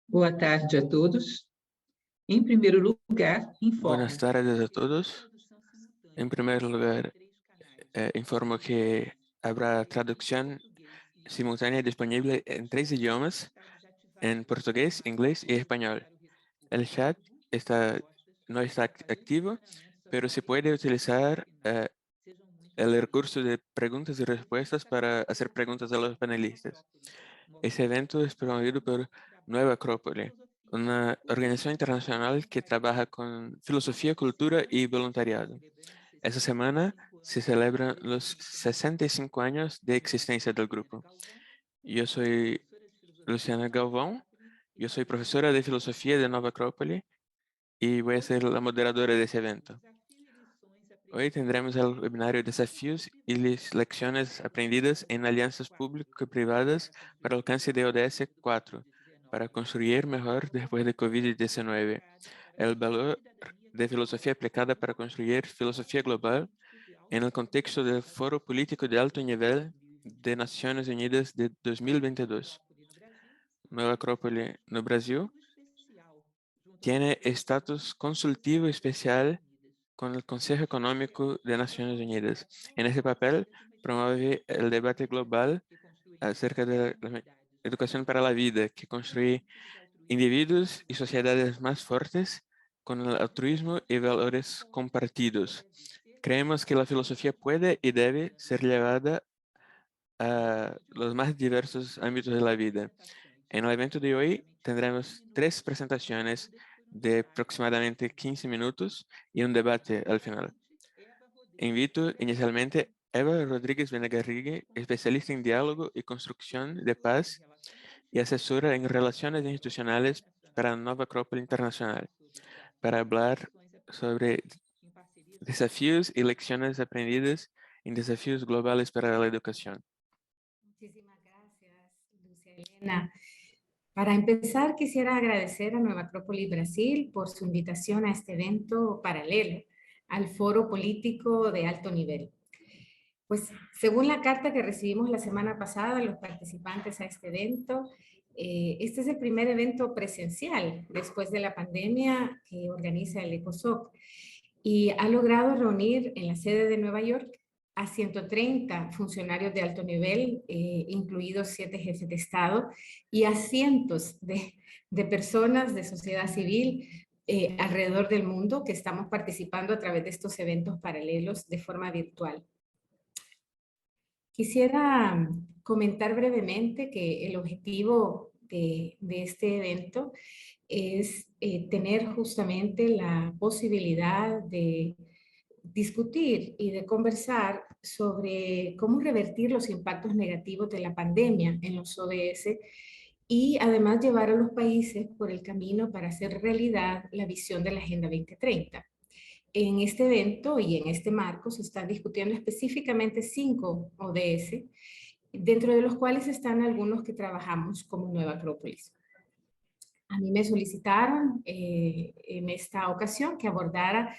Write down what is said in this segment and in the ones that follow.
Boa tarde a todos. Em primeiro lugar, Buenas tardes a todos. En primer lugar, informo que habrá traducción simultánea disponible en 3 idiomas, en portugués, inglés y español. El chat no está activo, pero se puede utilizar el recurso de preguntas y respuestas para hacer preguntas a los panelistas. Este evento es promovido por Nueva Acrópole, una organización internacional que trabaja con filosofía, cultura y voluntariado. Esta semana se celebran los 65 años de existencia del grupo. Yo soy Luciana Galvão, yo soy profesora de filosofía de Nueva Acrópole y voy a ser la moderadora de ese evento. Hoy tendremos el webinario Desafíos y lecciones aprendidas en alianzas público-privadas para el alcance de ODS 4, para construir mejor después de COVID-19. El valor de filosofía aplicada para construir filosofía global en el contexto del Foro Político de Alto Nivel de Naciones Unidas de 2022. Nueva Acrópole no Brasil tiene estatus consultivo especial con el Consejo Económico de Naciones Unidas. En ese papel promueve el debate global acerca de la educación para la vida, que construye individuos y sociedades más fuertes con el altruismo y valores compartidos. Creemos que la filosofía puede y debe ser llevada a los más diversos ámbitos de la vida. En el evento de hoy tendremos 3 presentaciones de aproximadamente 15 minutos y un debate al final. Invito inicialmente a Eva Rodríguez Benegarrigue, especialista en diálogo y construcción de paz y asesora en relaciones institucionales para la Nueva Acrópole Internacional, para hablar sobre desafíos y lecciones aprendidas en desafíos globales para la educación. Muchísimas gracias, Lucia Elena. Para empezar, quisiera agradecer a Nueva Acrópole Brasil por su invitación a este evento paralelo al Foro Político de Alto Nivel. Pues, según la carta que recibimos la semana pasada, los participantes a este evento, este es el primer evento presencial después de la pandemia que organiza el ECOSOC y ha logrado reunir en la sede de Nueva York a 130 funcionarios de alto nivel, incluidos 7 jefes de Estado, y a cientos de personas de sociedad civil alrededor del mundo que estamos participando a través de estos eventos paralelos de forma virtual. Quisiera comentar brevemente que el objetivo de este evento es tener justamente la posibilidad de discutir y de conversar sobre cómo revertir los impactos negativos de la pandemia en los ODS y además llevar a los países por el camino para hacer realidad la visión de la Agenda 2030. En este evento y en este marco se están discutiendo específicamente 5 ODS, dentro de los cuales están algunos que trabajamos como Nueva Acrópolis. A mí me solicitaron en esta ocasión que abordara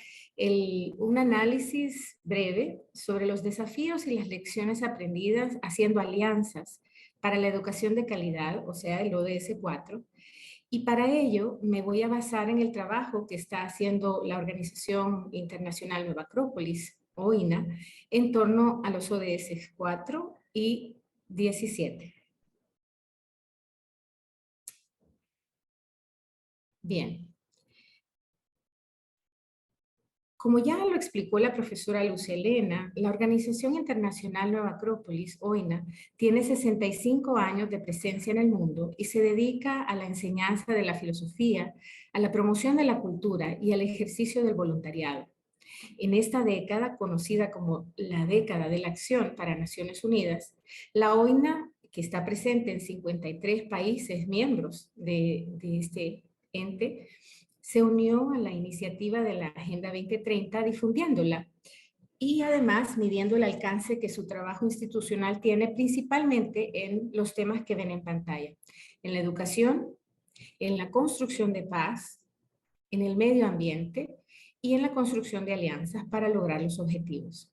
un análisis breve sobre los desafíos y las lecciones aprendidas haciendo alianzas para la educación de calidad, o sea, el ODS 4. Y para ello me voy a basar en el trabajo que está haciendo la Organización Internacional Nueva Acrópolis, OINA, en torno a los ODS 4 y 17. Bien. Como ya lo explicó la profesora Lucia Elena, la Organización Internacional Nueva Acrópolis, OINA, tiene 65 años de presencia en el mundo y se dedica a la enseñanza de la filosofía, a la promoción de la cultura y al ejercicio del voluntariado. En esta década, conocida como la década de la acción para Naciones Unidas, la OINA, que está presente en 53 países miembros de este ente, se unió a la iniciativa de la Agenda 2030 difundiéndola y además midiendo el alcance que su trabajo institucional tiene principalmente en los temas que ven en pantalla, en la educación, en la construcción de paz, en el medio ambiente y en la construcción de alianzas para lograr los objetivos.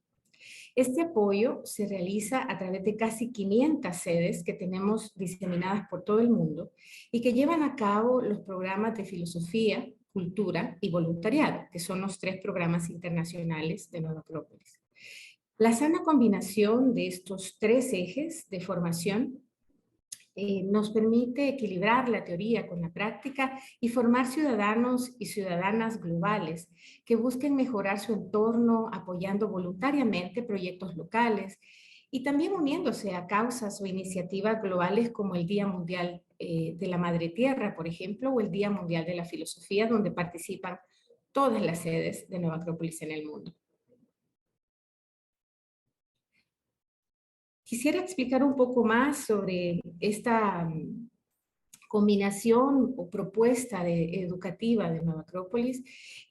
Este apoyo se realiza a través de casi 500 sedes que tenemos diseminadas por todo el mundo y que llevan a cabo los programas de filosofía, cultura y voluntariado, que son los 3 programas internacionales de Nueva Acrópolis. La sana combinación de estos 3 ejes de formación nos permite equilibrar la teoría con la práctica y formar ciudadanos y ciudadanas globales que busquen mejorar su entorno apoyando voluntariamente proyectos locales y también uniéndose a causas o iniciativas globales como el Día Mundial de la Madre Tierra, por ejemplo, o el Día Mundial de la Filosofía, donde participan todas las sedes de Nueva Acrópolis en el mundo. Quisiera explicar un poco más sobre esta combinación o propuesta educativa de Nueva Acrópolis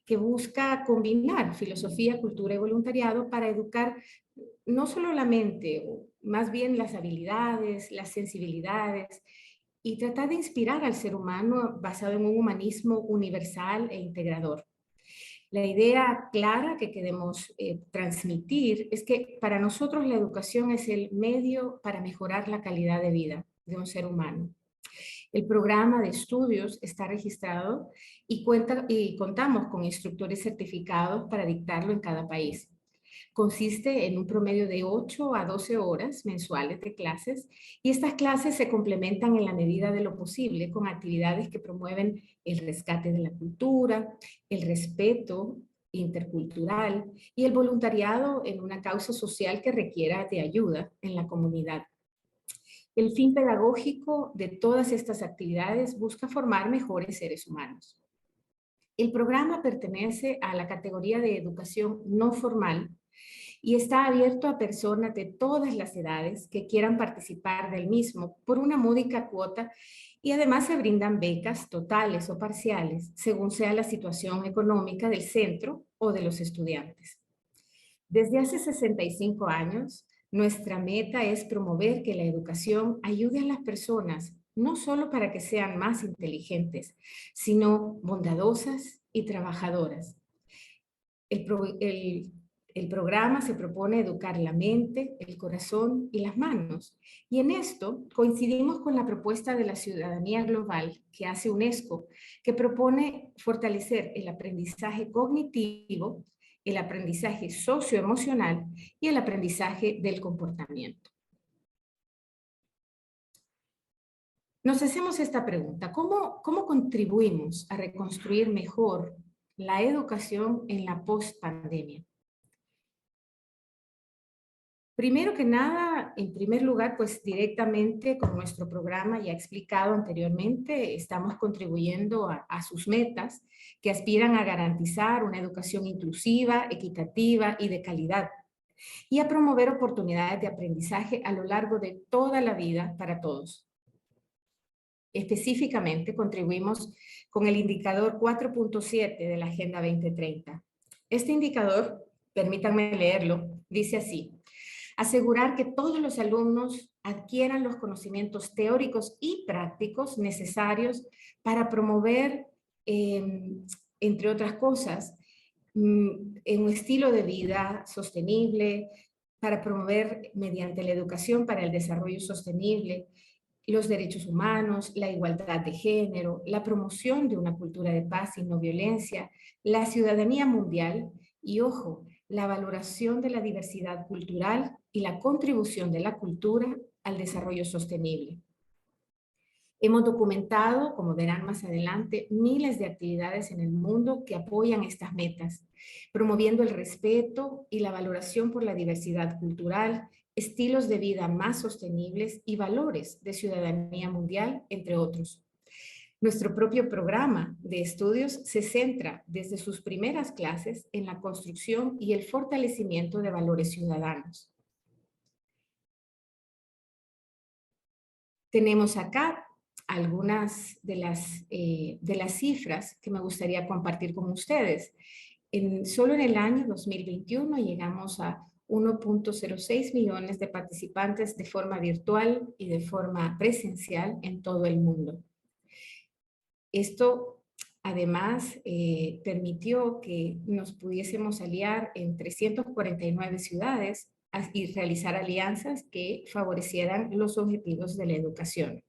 que busca combinar filosofía, cultura y voluntariado para educar no solo la mente, más bien las habilidades, las sensibilidades y tratar de inspirar al ser humano basado en un humanismo universal e integrador. La idea clara que queremos transmitir es que para nosotros la educación es el medio para mejorar la calidad de vida de un ser humano. El programa de estudios está registrado y contamos con instructores certificados para dictarlo en cada país. Consiste en un promedio de 8 a 12 horas mensuales de clases y estas clases se complementan en la medida de lo posible con actividades que promueven el rescate de la cultura, el respeto intercultural y el voluntariado en una causa social que requiera de ayuda en la comunidad. El fin pedagógico de todas estas actividades busca formar mejores seres humanos. El programa pertenece a la categoría de educación no formal y está abierto a personas de todas las edades que quieran participar del mismo por una módica cuota y además se brindan becas totales o parciales según sea la situación económica del centro o de los estudiantes. Desde hace 65 años, nuestra meta es promover que la educación ayude a las personas, no solo para que sean más inteligentes, sino bondadosas y trabajadoras. El programa se propone educar la mente, el corazón y las manos. Y en esto coincidimos con la propuesta de la ciudadanía global que hace UNESCO, que propone fortalecer el aprendizaje cognitivo, el aprendizaje socioemocional y el aprendizaje del comportamiento. Nos hacemos esta pregunta: ¿cómo contribuimos a reconstruir mejor la educación en la post-pandemia? Primero que nada, en primer lugar, pues directamente con nuestro programa ya explicado anteriormente, estamos contribuyendo a sus metas que aspiran a garantizar una educación inclusiva, equitativa y de calidad y a promover oportunidades de aprendizaje a lo largo de toda la vida para todos. Específicamente, contribuimos con el indicador 4.7 de la Agenda 2030. Este indicador, permítanme leerlo, dice así: asegurar que todos los alumnos adquieran los conocimientos teóricos y prácticos necesarios para promover, entre otras cosas, un estilo de vida sostenible, para promover mediante la educación para el desarrollo sostenible, los derechos humanos, la igualdad de género, la promoción de una cultura de paz y no violencia, la ciudadanía mundial y, ojo, la valoración de la diversidad cultural y la contribución de la cultura al desarrollo sostenible. Hemos documentado, como verán más adelante, miles de actividades en el mundo que apoyan estas metas, promoviendo el respeto y la valoración por la diversidad cultural, estilos de vida más sostenibles y valores de ciudadanía mundial, entre otros. Nuestro propio programa de estudios se centra desde sus primeras clases en la construcción y el fortalecimiento de valores ciudadanos. Tenemos acá algunas de las cifras que me gustaría compartir con ustedes. Solo en el año 2021 llegamos a 1.06 millones de participantes de forma virtual y de forma presencial en todo el mundo. Esto además permitió que nos pudiésemos aliar en 349 ciudades y realizar alianzas que favorecieran los objetivos de la educación.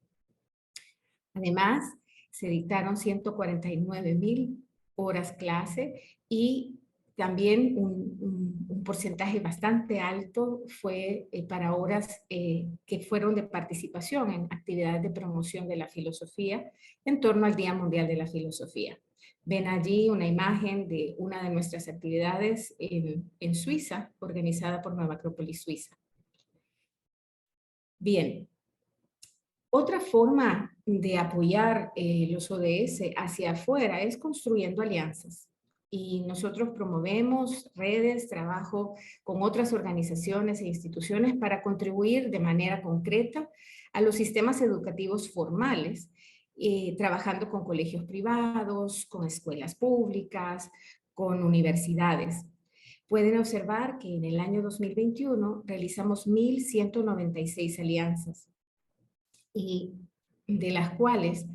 Además, se dictaron 149,000 horas clase y también un porcentaje bastante alto fue para horas que fueron de participación en actividades de promoción de la filosofía en torno al Día Mundial de la Filosofía. Ven allí una imagen de una de nuestras actividades en Suiza, organizada por Nueva Acrópolis Suiza. Bien. Otra forma de apoyar los ODS hacia afuera es construyendo alianzas. Y nosotros promovemos redes, trabajo con otras organizaciones e instituciones para contribuir de manera concreta a los sistemas educativos formales, trabajando con colegios privados, con escuelas públicas, con universidades. Pueden observar que en el año 2021 realizamos 1,196 alianzas, y de las cuales,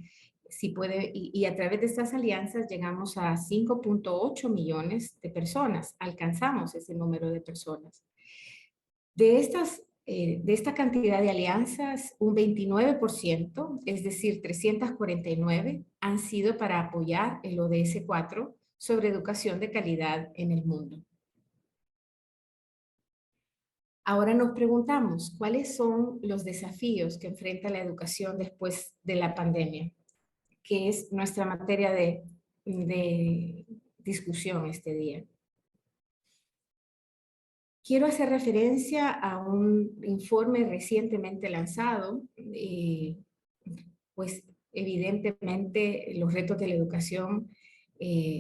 y a través de estas alianzas llegamos a 5.8 millones de personas, alcanzamos ese número de personas. De esta cantidad de alianzas, un 29%, es decir, 349, han sido para apoyar el ODS 4 sobre educación de calidad en el mundo. Ahora nos preguntamos, ¿cuáles son los desafíos que enfrenta la educación después de la pandemia? Que es nuestra materia de discusión este día. Quiero hacer referencia a un informe recientemente lanzado, pues evidentemente los retos de la educación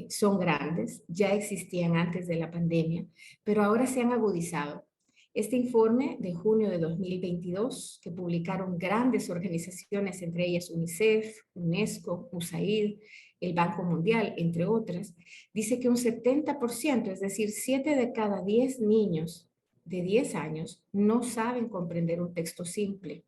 son grandes, ya existían antes de la pandemia, pero ahora se han agudizado. Este informe de junio de 2022, que publicaron grandes organizaciones, entre ellas UNICEF, UNESCO, USAID, el Banco Mundial, entre otras, dice que un 70%, es decir, 7 de cada 10 niños de 10 años no saben comprender un texto simple.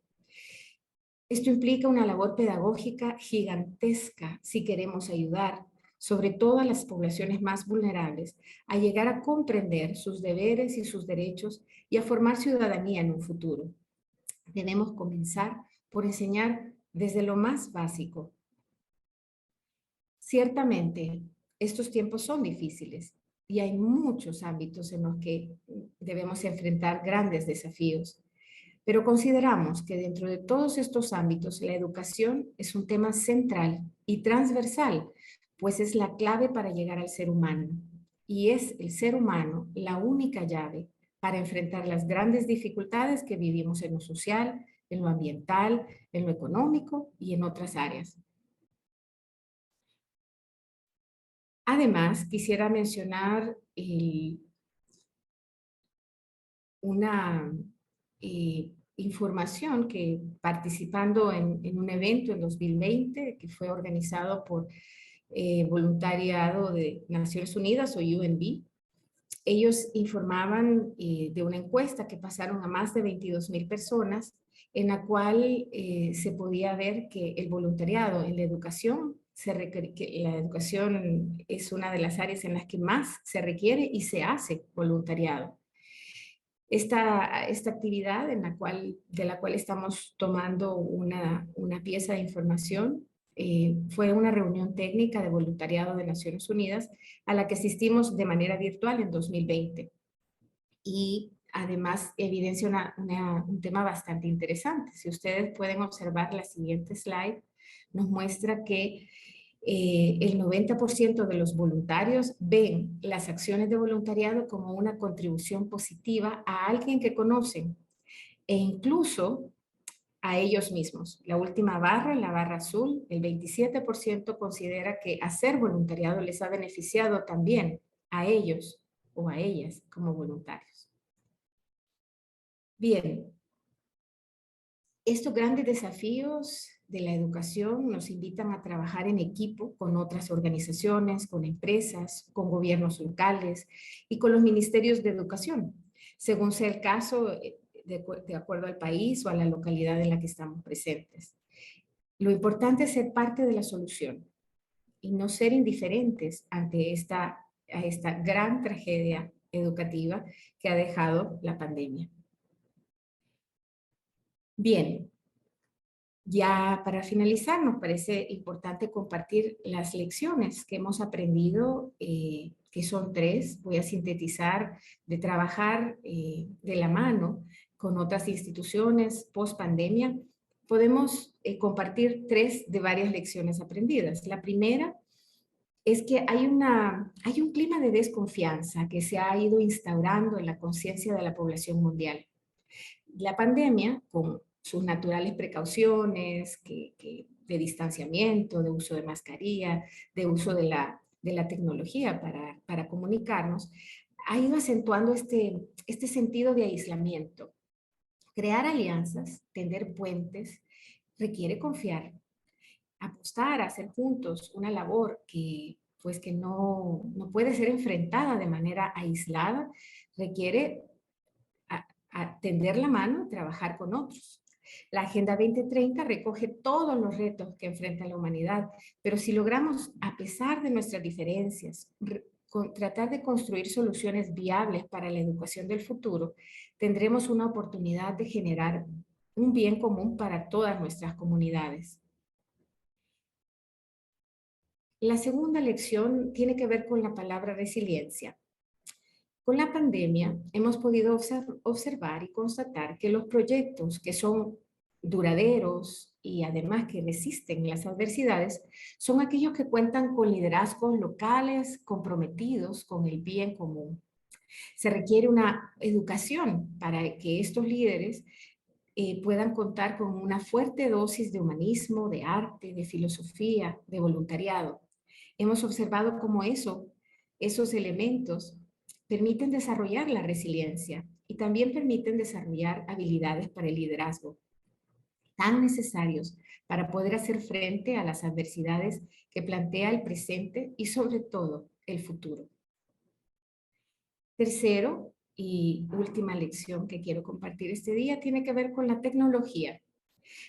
Esto implica una labor pedagógica gigantesca si queremos ayudar, sobre todo a las poblaciones más vulnerables, a llegar a comprender sus deberes y sus derechos y a formar ciudadanía en un futuro. Debemos comenzar por enseñar desde lo más básico. Ciertamente, estos tiempos son difíciles y hay muchos ámbitos en los que debemos enfrentar grandes desafíos. Pero consideramos que dentro de todos estos ámbitos, la educación es un tema central y transversal, pues es la clave para llegar al ser humano. Y es el ser humano la única llave para enfrentar las grandes dificultades que vivimos en lo social, en lo ambiental, en lo económico y en otras áreas. Además, quisiera mencionar una información que participando en un evento en 2020 que fue organizado por voluntariado de Naciones Unidas o UNB, ellos informaban de una encuesta que pasaron a más de 22,000 personas en la cual se podía ver que el voluntariado en la educación, que la educación es una de las áreas en las que más se requiere y se hace voluntariado. Esta actividad de la cual estamos tomando una pieza de información fue una reunión técnica de voluntariado de Naciones Unidas a la que asistimos de manera virtual en 2020. Y además evidencia un tema bastante interesante. Si ustedes pueden observar la siguiente slide, nos muestra que el 90% de los voluntarios ven las acciones de voluntariado como una contribución positiva a alguien que conocen e incluso a ellos mismos. La última barra, en la barra azul, el 27% considera que hacer voluntariado les ha beneficiado también a ellos o a ellas como voluntarios. Bien, estos grandes desafíos de la educación nos invitan a trabajar en equipo con otras organizaciones, con empresas, con gobiernos locales y con los ministerios de educación, según sea el caso, de acuerdo al país o a la localidad en la que estamos presentes. Lo importante es ser parte de la solución y no ser indiferentes ante a esta gran tragedia educativa que ha dejado la pandemia. Bien, ya para finalizar, nos parece importante compartir las lecciones que hemos aprendido, que son 3. Voy a sintetizar: de trabajar de la mano con otras instituciones post pandemia. Podemos compartir 3 de varias lecciones aprendidas. La primera es que hay un clima de desconfianza que se ha ido instaurando en la conciencia de la población mundial. La pandemia, con sus naturales precauciones de distanciamiento, de uso de mascarilla, de uso de la tecnología para comunicarnos, ha ido acentuando este sentido de aislamiento. Crear alianzas, tender puentes, requiere confiar, apostar, hacer juntos una labor que no puede ser enfrentada de manera aislada, requiere tender la mano y trabajar con otros. La Agenda 2030 recoge todos los retos que enfrenta la humanidad, pero si logramos, a pesar de nuestras diferencias, tratar de construir soluciones viables para la educación del futuro, tendremos una oportunidad de generar un bien común para todas nuestras comunidades. La segunda lección tiene que ver con la palabra resiliencia. Con la pandemia hemos podido observar y constatar que los proyectos que son duraderos y además que resisten las adversidades son aquellos que cuentan con liderazgos locales comprometidos con el bien común. Se requiere una educación para que estos líderes puedan contar con una fuerte dosis de humanismo, de arte, de filosofía, de voluntariado. Hemos observado cómo esos elementos permiten desarrollar la resiliencia y también permiten desarrollar habilidades para el liderazgo, tan necesarios para poder hacer frente a las adversidades que plantea el presente y sobre todo el futuro. Tercero y última lección que quiero compartir este día tiene que ver con la tecnología.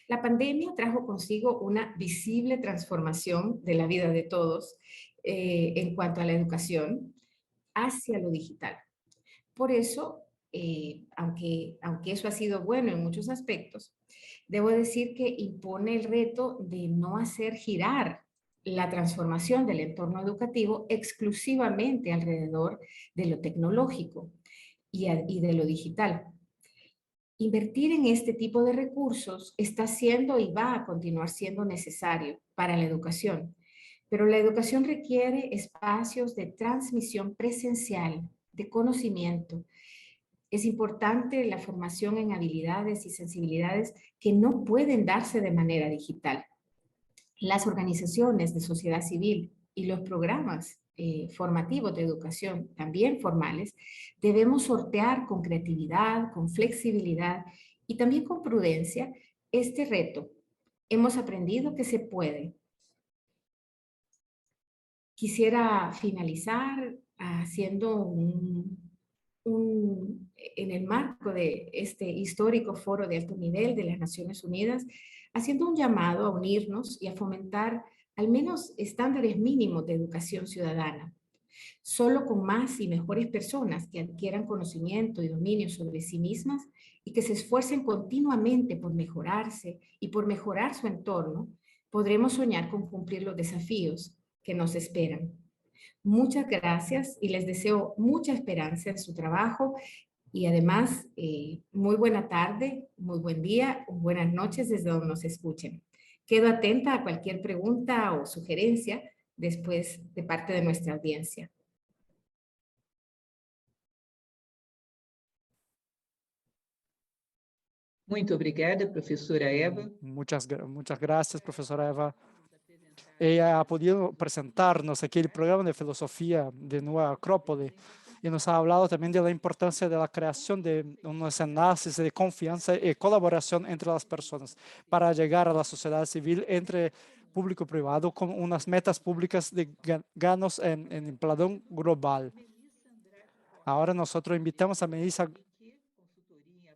La pandemia trajo consigo una visible transformación de la vida de todos en cuanto a la educación hacia lo digital. Por eso, aunque eso ha sido bueno en muchos aspectos, debo decir que impone el reto de no hacer girar la transformación del entorno educativo exclusivamente alrededor de lo tecnológico y de lo digital. Invertir en este tipo de recursos está siendo y va a continuar siendo necesario para la educación, pero la educación requiere espacios de transmisión presencial, de conocimiento. Es importante la formación en habilidades y sensibilidades que no pueden darse de manera digital. Las organizaciones de sociedad civil y los programas formativos de educación, también formales, debemos sortear con creatividad, con flexibilidad y también con prudencia este reto. Hemos aprendido que se puede. Quisiera finalizar haciendo en el marco de este histórico foro de alto nivel de las Naciones Unidas, haciendo un llamado a unirnos y a fomentar al menos estándares mínimos de educación ciudadana. Solo con más y mejores personas que adquieran conocimiento y dominio sobre sí mismas y que se esfuercen continuamente por mejorarse y por mejorar su entorno, podremos soñar con cumplir los desafíos que nos esperan. Muchas gracias y les deseo mucha esperanza en su trabajo y además muy buena tarde, muy buen día, buenas noches desde donde nos escuchen. Quedo atenta a cualquier pregunta o sugerencia después de parte de nuestra audiencia. Muito obrigada, professora Eva. Muchas gracias, profesora Eva. Ella ha podido presentarnos aquí el programa de filosofía de Nueva Acrópole y nos ha hablado también de la importancia de la creación de unos enlaces de confianza y colaboración entre las personas para llegar a la sociedad civil entre público y privado con unas metas públicas de ganos en el plano global. Ahora nosotros invitamos a Melissa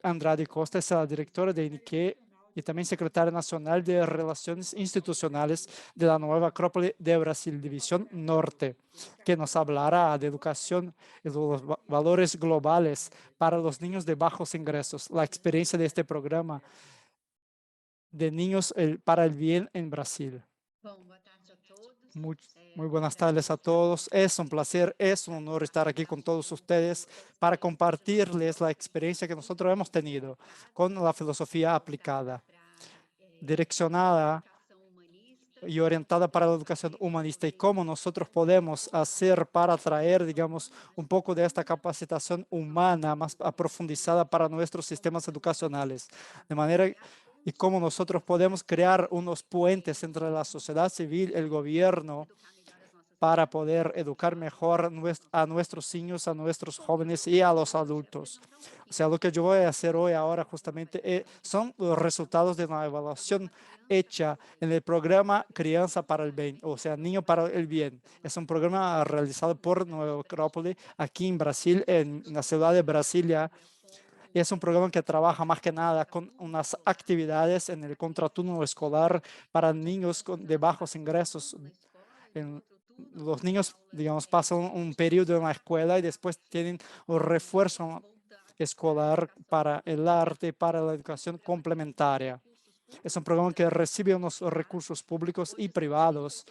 Andrade Costa, es la directora de INIQUE y también secretaria nacional de Relaciones Institucionales de la nueva Acrópole de Brasil, División Norte, que nos hablará de educación y los valores globales para los niños de bajos ingresos, la experiencia de este programa de niños para el bien en Brasil. Muy buenas tardes a todos. Es un placer, es un honor estar aquí con todos ustedes para compartirles la experiencia que nosotros hemos tenido con la filosofía aplicada, direccionada y orientada para la educación humanista y cómo nosotros podemos hacer para traer, digamos, un poco de esta capacitación humana más profundizada para nuestros sistemas educacionales, de manera y cómo nosotros podemos crear unos puentes entre la sociedad civil, el gobierno, para poder educar mejor a nuestros niños, a nuestros jóvenes y a los adultos. O sea, lo que yo voy a hacer hoy ahora justamente son los resultados de una evaluación hecha en el programa Criança para el Bien, o sea, Niño para el Bien. Es un programa realizado por Nueva Acrópole aquí en Brasil, en la ciudad de Brasilia. Es un programa que trabaja más que nada con unas actividades en el contraturno escolar para niños de bajos ingresos. Los niños, digamos, pasan un periodo en la escuela y después tienen un refuerzo escolar para el arte, para la educación complementaria. Es un programa que recibe unos recursos públicos y privados.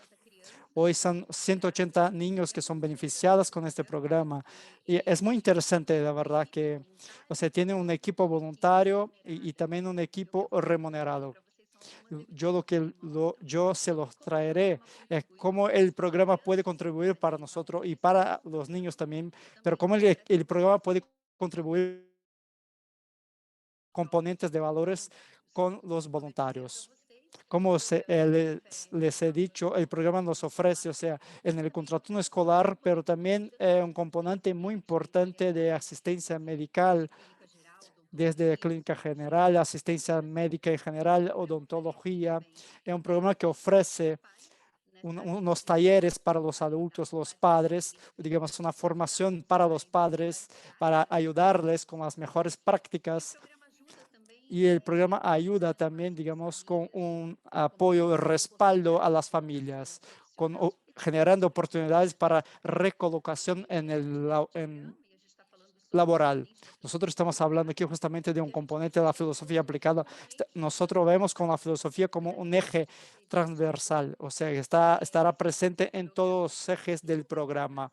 Hoy son 180 niños que son beneficiados con este programa. Y es muy interesante, la verdad, que o sea, tiene un equipo voluntario y también un equipo remunerado. Yo se los traeré, cómo el programa puede contribuir para nosotros y para los niños también, pero cómo el programa puede contribuir componentes de valores con los voluntarios. Como les he dicho, el programa nos ofrece, o sea, en el contraturno escolar, pero también un componente muy importante de asistencia medical, desde clínica general, asistencia médica en general, odontología. Es un programa que ofrece unos talleres para los adultos, los padres, digamos, una formación para los padres, para ayudarles con las mejores prácticas. Y el programa ayuda también, digamos, con un apoyo y respaldo a las familias, generando oportunidades para recolocación en el laboral. Nosotros estamos hablando aquí justamente de un componente de la filosofía aplicada. Nosotros vemos con la filosofía como un eje transversal, o sea, que estará presente en todos los ejes del programa.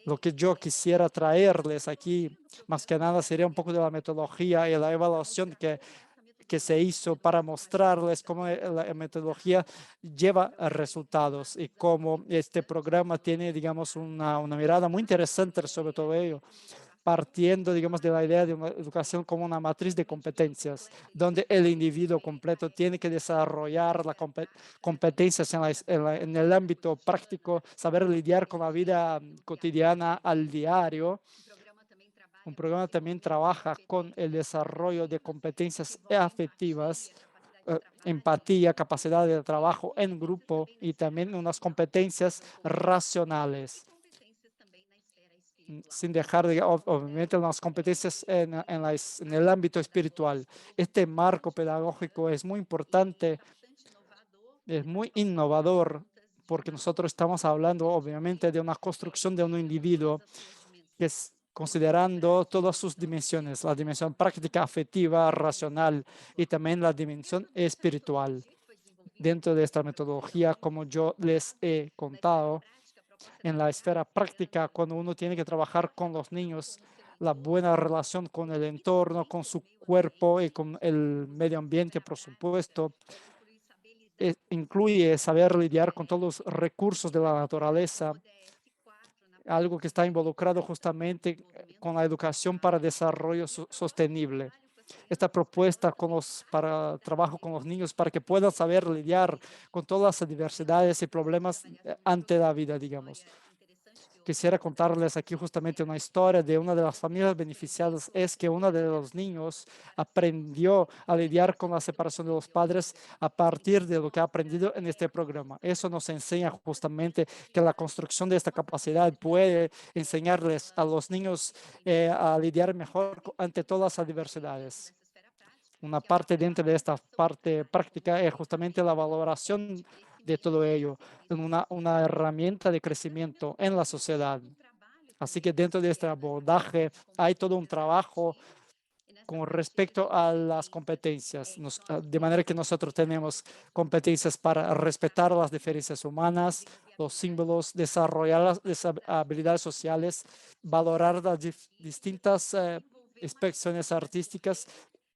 Lo que yo quisiera traerles aquí, más que nada, sería un poco de la metodología y la evaluación que se hizo para mostrarles cómo la metodología lleva a resultados y cómo este programa tiene, digamos, una mirada muy interesante sobre todo ello, partiendo, digamos, de la idea de una educación como una matriz de competencias, donde el individuo completo tiene que desarrollar las competencias en el ámbito práctico, saber lidiar con la vida cotidiana al diario. Un programa también trabaja con el desarrollo de competencias afectivas, empatía, capacidad de trabajo en grupo y también unas competencias racionales, sin dejar de, obviamente, las competencias en el ámbito espiritual. Este marco pedagógico es muy importante, es muy innovador, porque nosotros estamos hablando, obviamente, de una construcción de un individuo que es considerando todas sus dimensiones, la dimensión práctica, afectiva, racional y también la dimensión espiritual. Dentro de esta metodología, como yo les he contado, en la esfera práctica, cuando uno tiene que trabajar con los niños, la buena relación con el entorno, con su cuerpo y con el medio ambiente, por supuesto, incluye saber lidiar con todos los recursos de la naturaleza, algo que está involucrado justamente con la educación para desarrollo sostenible. Esta propuesta para trabajo con los niños para que puedan saber lidiar con todas las diversidades y problemas ante la vida, digamos. Quisiera contarles aquí justamente una historia de una de las familias beneficiadas. Es que uno de los niños aprendió a lidiar con la separación de los padres a partir de lo que ha aprendido en este programa. Eso nos enseña justamente que la construcción de esta capacidad puede enseñarles a los niños a lidiar mejor ante todas las adversidades. Una parte dentro de esta parte práctica es justamente la valoración de todo ello, en una herramienta de crecimiento en la sociedad. Así que dentro de este abordaje hay todo un trabajo con respecto a las competencias, de manera que nosotros tenemos competencias para respetar las diferencias humanas, los símbolos, desarrollar las habilidades sociales, valorar las distintas expresiones artísticas,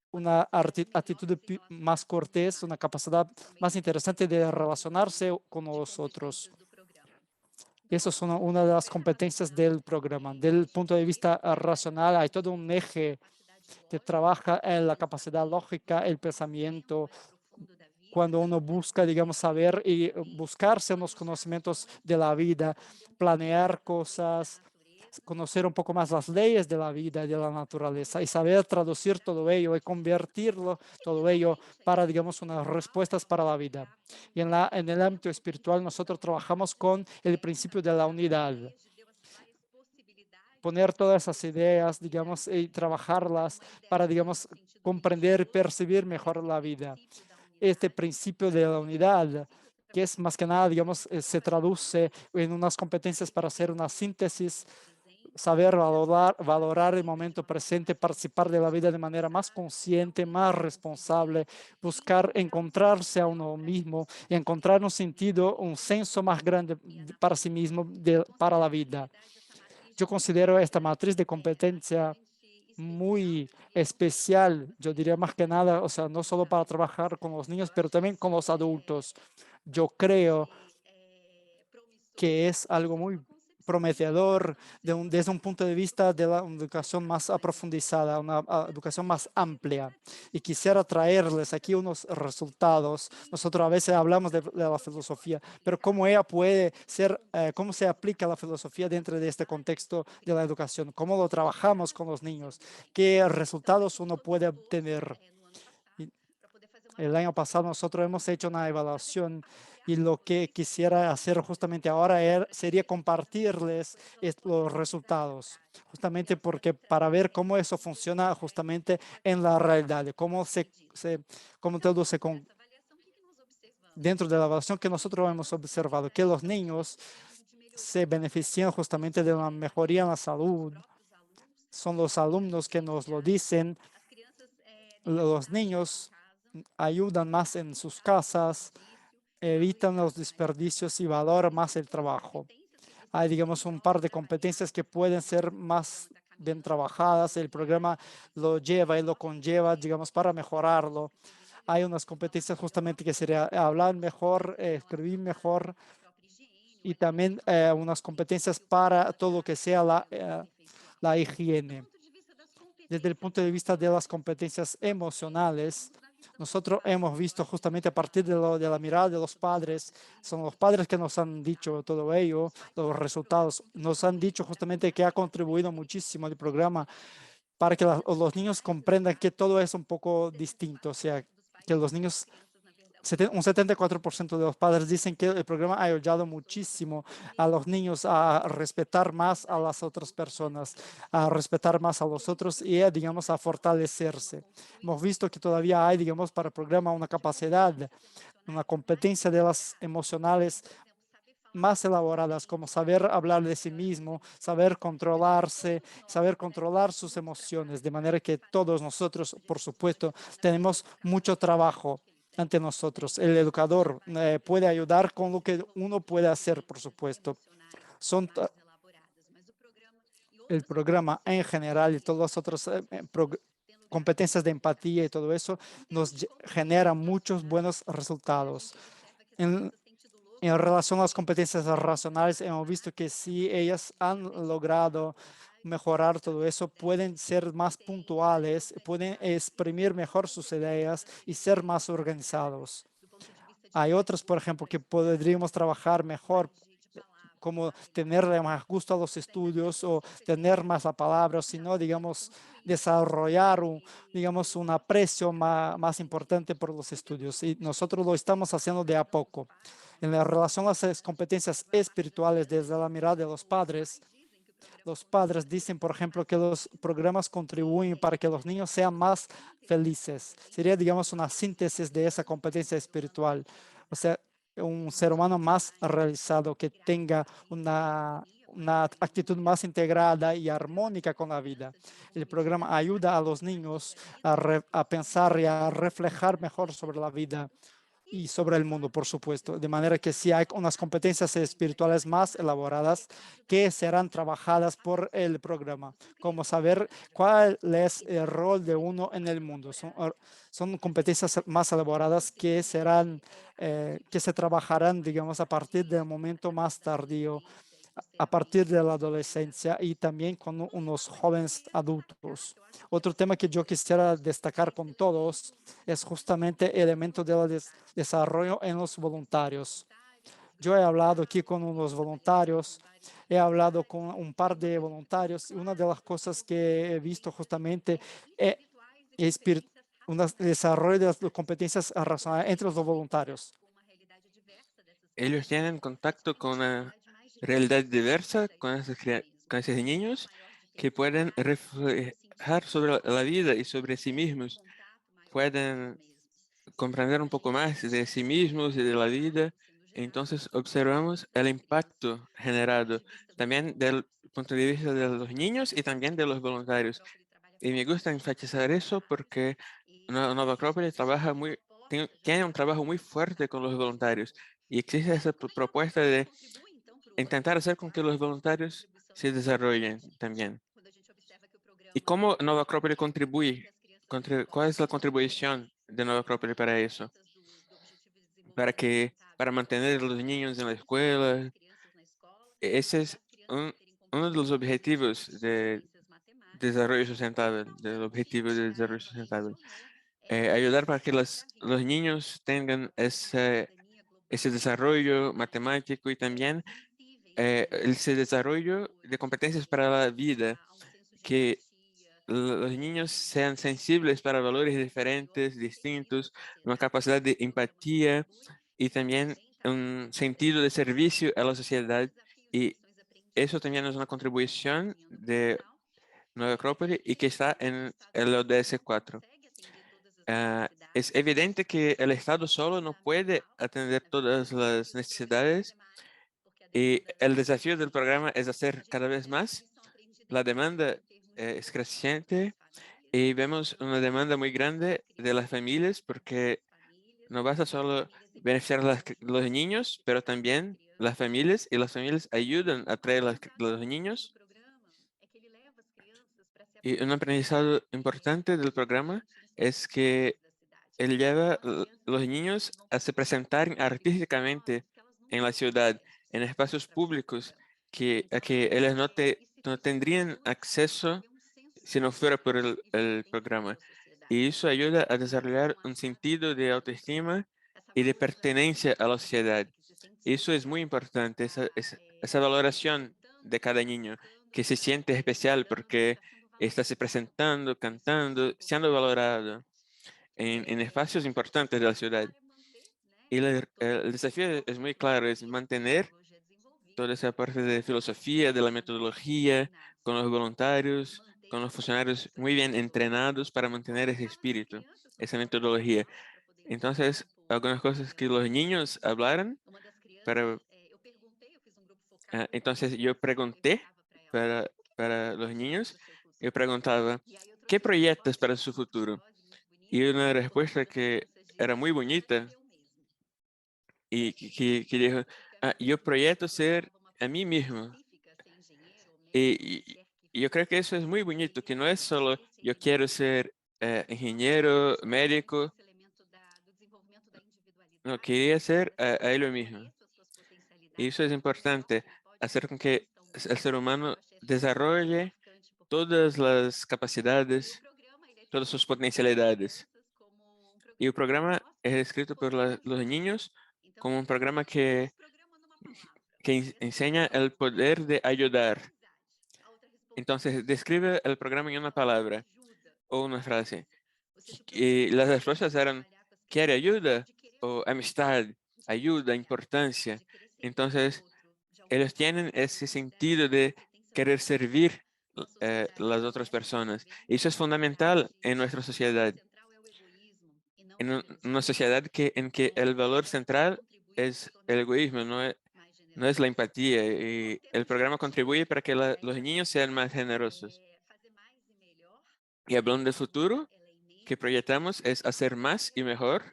una actitud más cortés, una capacidad más interesante de relacionarse con los otros. Esas son una de las competencias del programa. Del punto de vista racional, hay todo un eje que trabaja en la capacidad lógica, el pensamiento, cuando uno busca, digamos, saber y buscarse los conocimientos de la vida, planear cosas, conocer un poco más las leyes de la vida y de la naturaleza y saber traducir todo ello y convertirlo, todo ello, para, digamos, unas respuestas para la vida. Y en el ámbito espiritual nosotros trabajamos con el principio de la unidad. Poner todas esas ideas, digamos, y trabajarlas para, digamos, comprender y percibir mejor la vida. Este principio de la unidad, que es más que nada, digamos, se traduce en unas competencias para hacer una síntesis, saber valorar el momento presente, participar de la vida de manera más consciente, más responsable, buscar encontrarse a uno mismo y encontrar un sentido, un senso más grande para sí mismo, para la vida. Yo considero esta matriz de competencia muy especial, yo diría más que nada, o sea, no solo para trabajar con los niños, pero también con los adultos. Yo creo que es algo muy prometedor desde un punto de vista de la educación más profundizada, una educación más amplia. Y quisiera traerles aquí unos resultados. Nosotros a veces hablamos de la filosofía, pero cómo ella puede ser, cómo se aplica la filosofía dentro de este contexto de la educación, cómo lo trabajamos con los niños, qué resultados uno puede obtener. El año pasado nosotros hemos hecho una evaluación y lo que quisiera hacer justamente ahora sería compartirles los resultados, justamente porque para ver cómo eso funciona justamente en la realidad, cómo todo se dentro de la evaluación que nosotros hemos observado, que los niños se benefician justamente de una mejoría en la salud. Son los alumnos que nos lo dicen. Los niños ayudan más en sus casas, evitan los desperdicios y valoran más el trabajo. Hay, digamos, un par de competencias que pueden ser más bien trabajadas. El programa lo lleva y lo conlleva, digamos, para mejorarlo. Hay unas competencias justamente que sería hablar mejor, escribir mejor y también unas competencias para todo lo que sea la higiene. Desde el punto de vista de las competencias emocionales, nosotros hemos visto justamente a partir de la mirada de los padres, son los padres que nos han dicho todo ello, los resultados, nos han dicho justamente que ha contribuido muchísimo el programa para que los niños comprendan que todo es un poco distinto, o sea, que los niños, un 74% de los padres dicen que el programa ha ayudado muchísimo a los niños a respetar más a las otras personas, a respetar más a los otros y, digamos, a fortalecerse. Hemos visto que todavía hay, digamos, para el programa una capacidad, una competencia de las emocionales más elaboradas, como saber hablar de sí mismo, saber controlarse, saber controlar sus emociones, de manera que todos nosotros, por supuesto, tenemos mucho trabajo ante nosotros. El educador puede ayudar con lo que uno puede hacer, por supuesto. El programa en general y todas las otras competencias de empatía y todo eso nos genera muchos buenos resultados. En relación a las competencias racionales, hemos visto que si ellas han logrado mejorar todo eso, pueden ser más puntuales, pueden exprimir mejor sus ideas y ser más organizados. Hay otros, por ejemplo, que podríamos trabajar mejor, como tenerle más gusto a los estudios o tener más la palabra, sino, digamos, desarrollar digamos, un aprecio más importante por los estudios. Y nosotros lo estamos haciendo de a poco. En la relación a las competencias espirituales desde la mirada de los padres, Los padres dicen, por ejemplo, que los programas contribuyen para que los niños sean más felices. Sería, digamos, una síntesis de esa competencia espiritual. O sea, un ser humano más realizado que tenga una actitud más integrada y armónica con la vida. El programa ayuda a los niños a pensar y a reflejar mejor sobre la vida y sobre el mundo, por supuesto. De manera que sí hay unas competencias espirituales más elaboradas que serán trabajadas por el programa, como saber cuál es el rol de uno en el mundo. Son competencias más elaboradas que que se trabajarán, digamos, a partir del momento más tardío, a partir de la adolescencia y también con unos jóvenes adultos. Otro tema que yo quisiera destacar con todos es justamente el elemento del desarrollo en los voluntarios. Yo he hablado aquí con unos voluntarios, he hablado con un par de voluntarios y una de las cosas que he visto justamente es un desarrollo de las competencias racionales entre los voluntarios. Ellos tienen contacto con una realidad diversa, con esos niños que pueden reflejar sobre la vida y sobre sí mismos, pueden comprender un poco más de sí mismos y de la vida. Entonces observamos el impacto generado también del punto de vista de los niños y también de los voluntarios. Y me gusta enfatizar eso porque Nova Acrópolis tiene un trabajo muy fuerte con los voluntarios y existe esa propuesta de intentar hacer con que los voluntarios se desarrollen también. ¿Y cómo Nova Acrópolis contribuye? ¿Cuál es la contribución de Nova Acrópolis para eso? Para mantener a los niños en la escuela. Ese es uno de los objetivos de desarrollo sustentable, del objetivo de desarrollo sustentable. Ayudar para que los niños tengan ese desarrollo matemático y también ese desarrollo de competencias para la vida, que los niños sean sensibles para valores diferentes, distintos, una capacidad de empatía y también un sentido de servicio a la sociedad. Y eso también es una contribución de Nueva Acrópolis y que está en el ODS 4. Es evidente que el Estado solo no puede atender todas las necesidades y el desafío del programa es hacer cada vez más. La demanda es creciente y vemos una demanda muy grande de las familias porque no basta solo beneficiar a los niños, pero también las familias, y las familias ayudan a traer los niños. Y un aprendizaje importante del programa es que él lleva los niños a se presentar artísticamente en la ciudad, en espacios públicos a que ellos no tendrían acceso si no fuera por el programa. Y eso ayuda a desarrollar un sentido de autoestima y de pertenencia a la sociedad. Eso es muy importante, esa valoración de cada niño que se siente especial porque está se presentando, cantando, siendo valorado en espacios importantes de la ciudad. Y el desafío es muy claro, es mantener toda esa parte de filosofía, de la metodología, con los voluntarios, con los funcionarios muy bien entrenados para mantener ese espíritu, esa metodología. Entonces, algunas cosas que los niños hablaran, para, entonces yo pregunté para los niños, yo preguntaba, ¿qué proyectas para su futuro? Y una respuesta que era muy bonita y que dijo, yo proyecto ser a mí mismo. Y yo creo que eso es muy bonito, que no es solo yo quiero ser ingeniero, médico, no, quería ser a él mismo. Y eso es importante, hacer con que el ser humano desarrolle todas las capacidades, todas sus potencialidades. Y el programa es escrito por los niños como un programa que enseña el poder de ayudar. Entonces, describe el programa en una palabra o una frase. Y las respuestas eran, ¿quiere ayuda? O amistad, ayuda, importancia. Entonces, ellos tienen ese sentido de querer servir las otras personas. Eso es fundamental en nuestra sociedad. En una sociedad en que el valor central es el egoísmo, no es la empatía. Y el programa contribuye para que los niños sean más generosos. Y hablando del futuro que proyectamos es hacer más y mejor,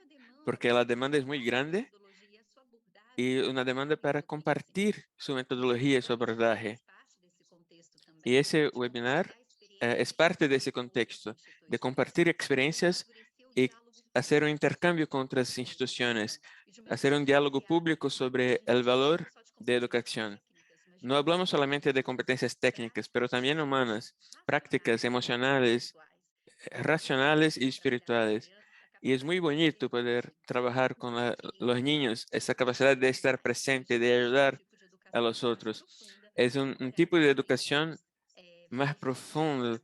porque la demanda es muy grande y una demanda para compartir su metodología y su abordaje. Y ese webinar es parte de ese contexto, de compartir experiencias y hacer un intercambio con otras instituciones, hacer un diálogo público sobre el valor de educación. No hablamos solamente de competencias técnicas, pero también humanas, prácticas, emocionales, racionales y espirituales. Y es muy bonito poder trabajar con los niños, esa capacidad de estar presente, de ayudar a los otros. Es un tipo de educación más profundo,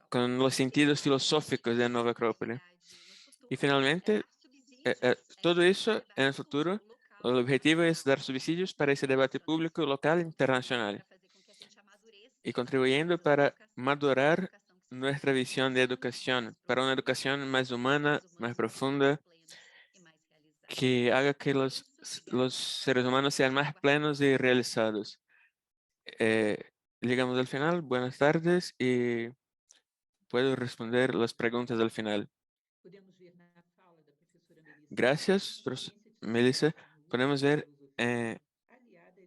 con los sentidos filosóficos de Nova Acrópole. Y finalmente, todo eso en el futuro, el objetivo es dar subsidios para ese debate público local e internacional y contribuyendo para madurar nuestra visión de educación, para una educación más humana, más profunda, que haga que los seres humanos sean más plenos y realizados. Llegamos al final. Buenas tardes y puedo responder las preguntas al final. Gracias, Melissa. Podemos ver en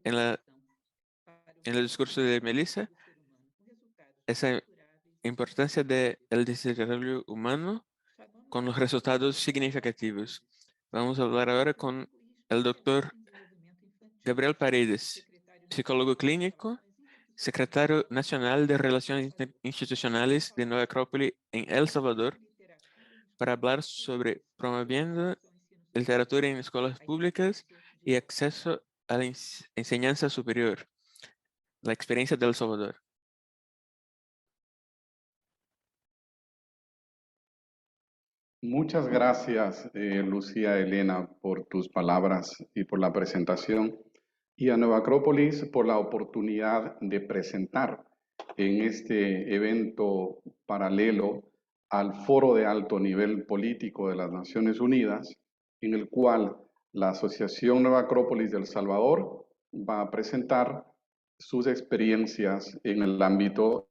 el discurso de Melissa esa importancia del desarrollo humano con los resultados significativos. Vamos a hablar ahora con el doctor Gabriel Paredes, psicólogo clínico, secretario nacional de Relaciones Institucionales de Nueva Acrópole en El Salvador, para hablar sobre promoviendo literatura en escuelas públicas y acceso a la enseñanza superior, la experiencia de El Salvador. Muchas gracias, Lucía Elena, por tus palabras y por la presentación, y a Nueva Acrópolis por la oportunidad de presentar en este evento paralelo al Foro de Alto Nivel Político de las Naciones Unidas, en el cual la Asociación Nueva Acrópolis de El Salvador va a presentar sus experiencias en el ámbito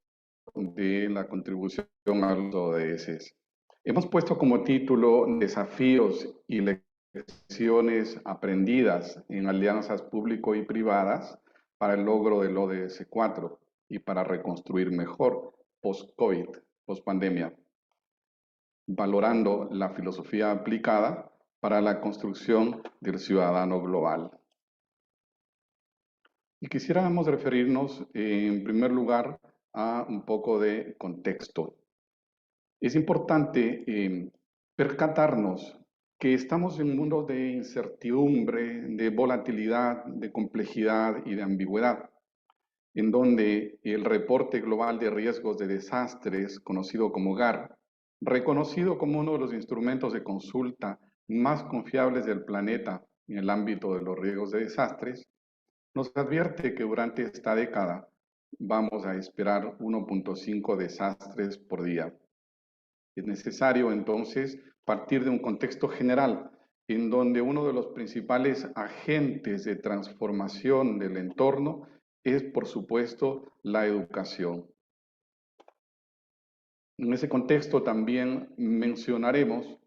de la contribución a los ODS. Hemos puesto como título Desafíos y lecciones aprendidas en alianzas público y privadas para el logro del ODS 4 y para reconstruir mejor post-COVID, post-pandemia, valorando la filosofía aplicada para la construcción del ciudadano global. Y quisiéramos referirnos en primer lugar a un poco de contexto. Es importante percatarnos que estamos en un mundo de incertidumbre, de volatilidad, de complejidad y de ambigüedad, en donde el reporte global de riesgos de desastres, conocido como GAR, reconocido como uno de los instrumentos de consulta más confiables del planeta en el ámbito de los riesgos de desastres, nos advierte que durante esta década vamos a esperar 1.5 desastres por día. Es necesario entonces partir de un contexto general en donde uno de los principales agentes de transformación del entorno es, por supuesto, la educación. En ese contexto también mencionaremos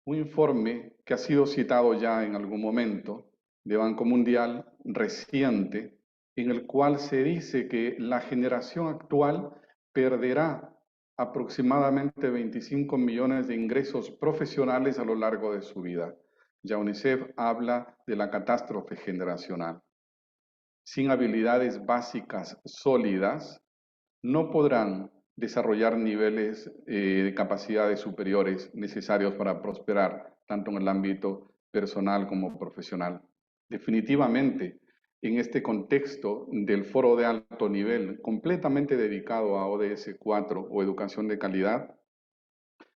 un informe que ha sido citado ya en algún momento de Banco Mundial reciente, en el cual se dice que la generación actual perderá aproximadamente 25 millones de ingresos profesionales a lo largo de su vida. Ya UNICEF habla de la catástrofe generacional. Sin habilidades básicas sólidas, no podrán desarrollar niveles de capacidades superiores necesarios para prosperar, tanto en el ámbito personal como profesional. Definitivamente, en este contexto del foro de alto nivel, completamente dedicado a ODS 4 o educación de calidad,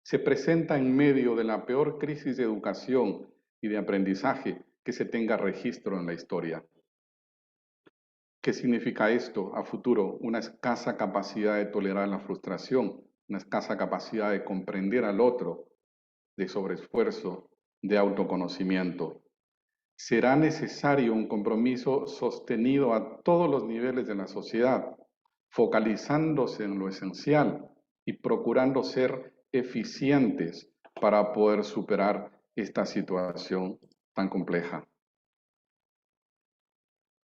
se presenta en medio de la peor crisis de educación y de aprendizaje que se tenga registro en la historia. ¿Qué significa esto a futuro? Una escasa capacidad de tolerar la frustración, una escasa capacidad de comprender al otro, de sobreesfuerzo, de autoconocimiento. Será necesario un compromiso sostenido a todos los niveles de la sociedad, focalizándose en lo esencial y procurando ser eficientes para poder superar esta situación tan compleja.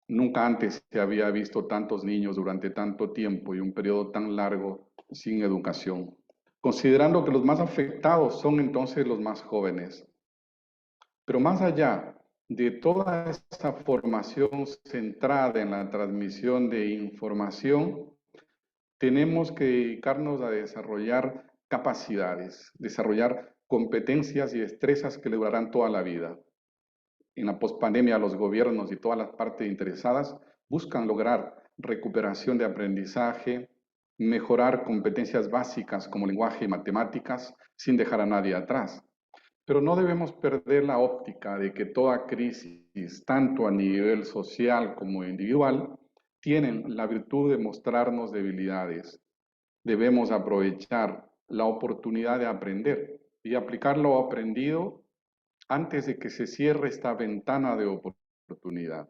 Nunca antes se había visto tantos niños durante tanto tiempo y un periodo tan largo sin educación, considerando que los más afectados son entonces los más jóvenes. Pero más allá de toda esa formación centrada en la transmisión de información, tenemos que dedicarnos a desarrollar capacidades, desarrollar competencias y destrezas que le durarán toda la vida. En la pospandemia, los gobiernos y todas las partes interesadas buscan lograr recuperación de aprendizaje, mejorar competencias básicas como lenguaje y matemáticas, sin dejar a nadie atrás. Pero no debemos perder la óptica de que toda crisis, tanto a nivel social como individual, tienen la virtud de mostrarnos debilidades. Debemos aprovechar la oportunidad de aprender y aplicar lo aprendido antes de que se cierre esta ventana de oportunidad.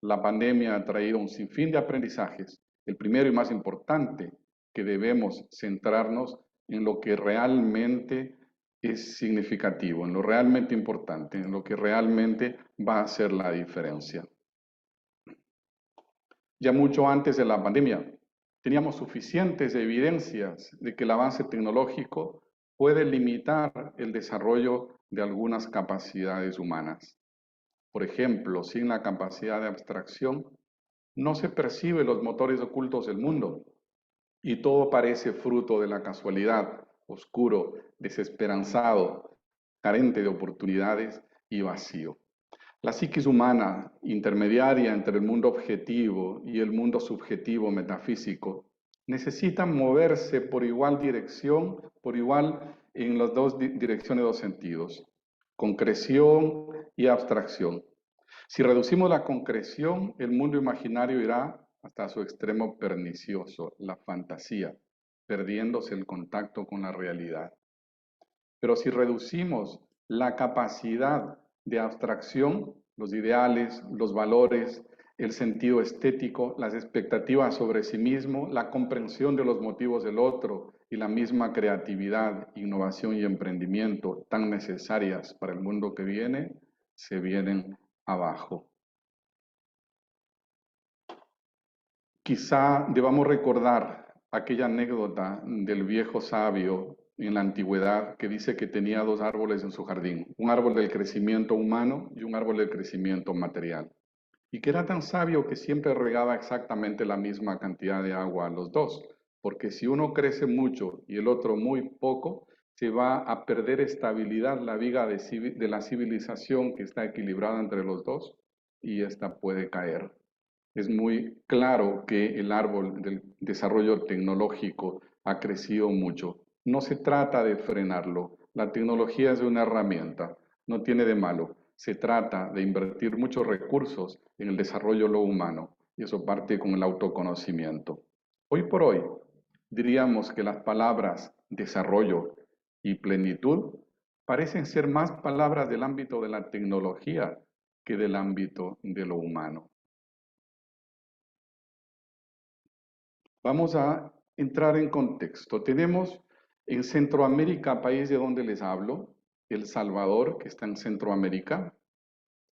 La pandemia ha traído un sinfín de aprendizajes. El primero y más importante, que debemos centrarnos en lo que realmente es significativo, en lo realmente importante, en lo que realmente va a hacer la diferencia. Ya mucho antes de la pandemia, teníamos suficientes evidencias de que el avance tecnológico puede limitar el desarrollo de algunas capacidades humanas. Por ejemplo, sin la capacidad de abstracción, no se perciben los motores ocultos del mundo y todo parece fruto de la casualidad, oscuro, desesperanzado, carente de oportunidades y vacío. La psiquis humana, intermediaria entre el mundo objetivo y el mundo subjetivo metafísico, necesita moverse por igual dirección, por igual en las dos direcciones, dos sentidos, concreción y abstracción. Si reducimos la concreción, el mundo imaginario irá hasta su extremo pernicioso, la fantasía, perdiéndose el contacto con la realidad. Pero si reducimos la capacidad de abstracción, los ideales, los valores, el sentido estético, las expectativas sobre sí mismo, la comprensión de los motivos del otro y la misma creatividad, innovación y emprendimiento tan necesarias para el mundo que viene, se vienen abajo. Quizá debamos recordar aquella anécdota del viejo sabio en la antigüedad que dice que tenía dos árboles en su jardín, un árbol del crecimiento humano y un árbol del crecimiento material, y que era tan sabio que siempre regaba exactamente la misma cantidad de agua a los dos, porque si uno crece mucho y el otro muy poco, se va a perder estabilidad la viga de la civilización que está equilibrada entre los dos y esta puede caer. Es muy claro que el árbol del desarrollo tecnológico ha crecido mucho. No se trata de frenarlo. La tecnología es una herramienta, no tiene de malo. Se trata de invertir muchos recursos en el desarrollo de lo humano y eso parte con el autoconocimiento. Hoy por hoy, diríamos que las palabras desarrollo y plenitud parecen ser más palabras del ámbito de la tecnología que del ámbito de lo humano. Vamos a entrar en contexto. Tenemos en Centroamérica, país de donde les hablo, El Salvador, que está en Centroamérica.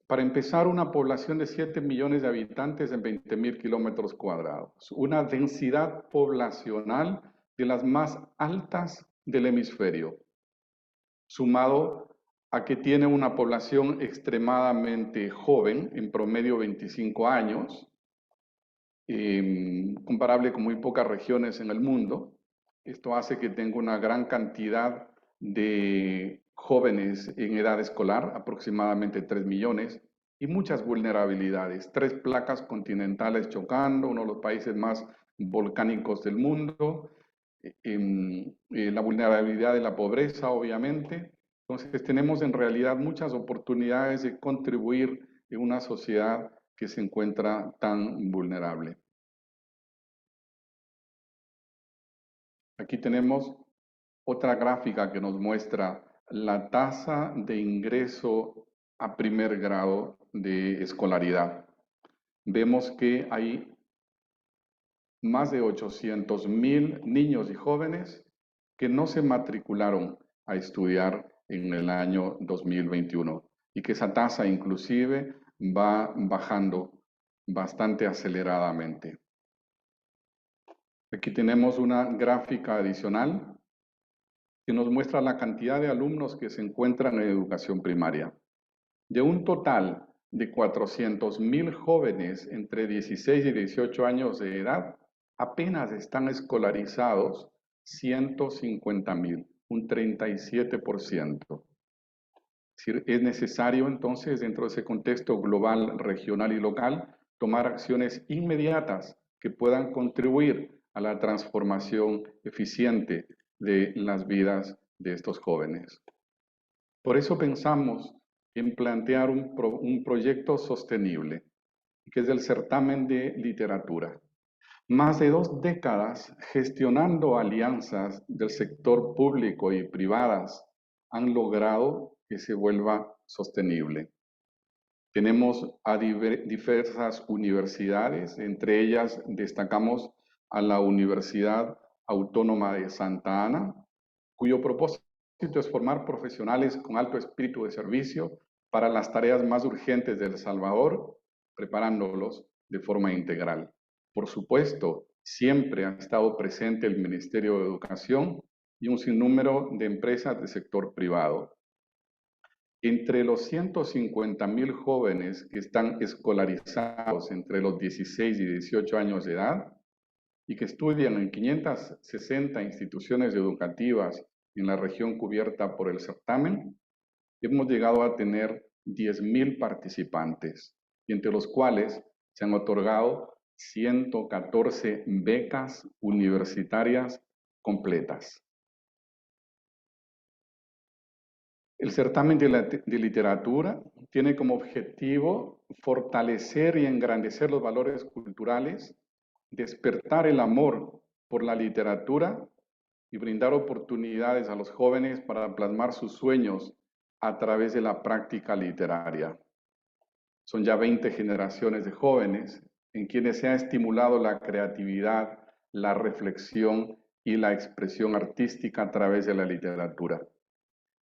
Para empezar, una población de 7 millones de habitantes en 20.000 kilómetros cuadrados. Una densidad poblacional de las más altas del hemisferio. Sumado a que tiene una población extremadamente joven, en promedio 25 años, comparable con muy pocas regiones en el mundo. Esto hace que tenga una gran cantidad de jóvenes en edad escolar, aproximadamente 3 millones, y muchas vulnerabilidades. 3 placas continentales chocando, uno de los países más volcánicos del mundo, la vulnerabilidad de la pobreza, obviamente. Entonces tenemos en realidad muchas oportunidades de contribuir en una sociedad que se encuentra tan vulnerable. Aquí tenemos otra gráfica que nos muestra la tasa de ingreso a primer grado de escolaridad. Vemos que hay más de 800,000 niños y jóvenes que no se matricularon a estudiar en el año 2021 y que esa tasa inclusive va bajando bastante aceleradamente. Aquí tenemos una gráfica adicional que nos muestra la cantidad de alumnos que se encuentran en educación primaria. De un total de 400,000 jóvenes entre 16 y 18 años de edad, apenas están escolarizados 150,000, un 37%. Es decir, es necesario entonces, dentro de ese contexto global, regional y local, tomar acciones inmediatas que puedan contribuir a la transformación eficiente de las vidas de estos jóvenes. Por eso pensamos en plantear un proyecto sostenible, que es el certamen de literatura. Más de 2 décadas gestionando alianzas del sector público y privadas han logrado que se vuelva sostenible. Tenemos a diversas universidades, entre ellas destacamos a la Universidad Autónoma de Santa Ana, cuyo propósito es formar profesionales con alto espíritu de servicio para las tareas más urgentes de El Salvador, preparándolos de forma integral. Por supuesto, siempre ha estado presente el Ministerio de Educación y un sinnúmero de empresas del sector privado. Entre los 150,000 jóvenes que están escolarizados entre los 16 y 18 años de edad y que estudian en 560 instituciones educativas en la región cubierta por el certamen, hemos llegado a tener 10,000 participantes, y entre los cuales se han otorgado 114 becas universitarias completas. El certamen de literatura tiene como objetivo fortalecer y engrandecer los valores culturales, despertar el amor por la literatura y brindar oportunidades a los jóvenes para plasmar sus sueños a través de la práctica literaria. Son ya 20 generaciones de jóvenes en quienes se ha estimulado la creatividad, la reflexión y la expresión artística a través de la literatura.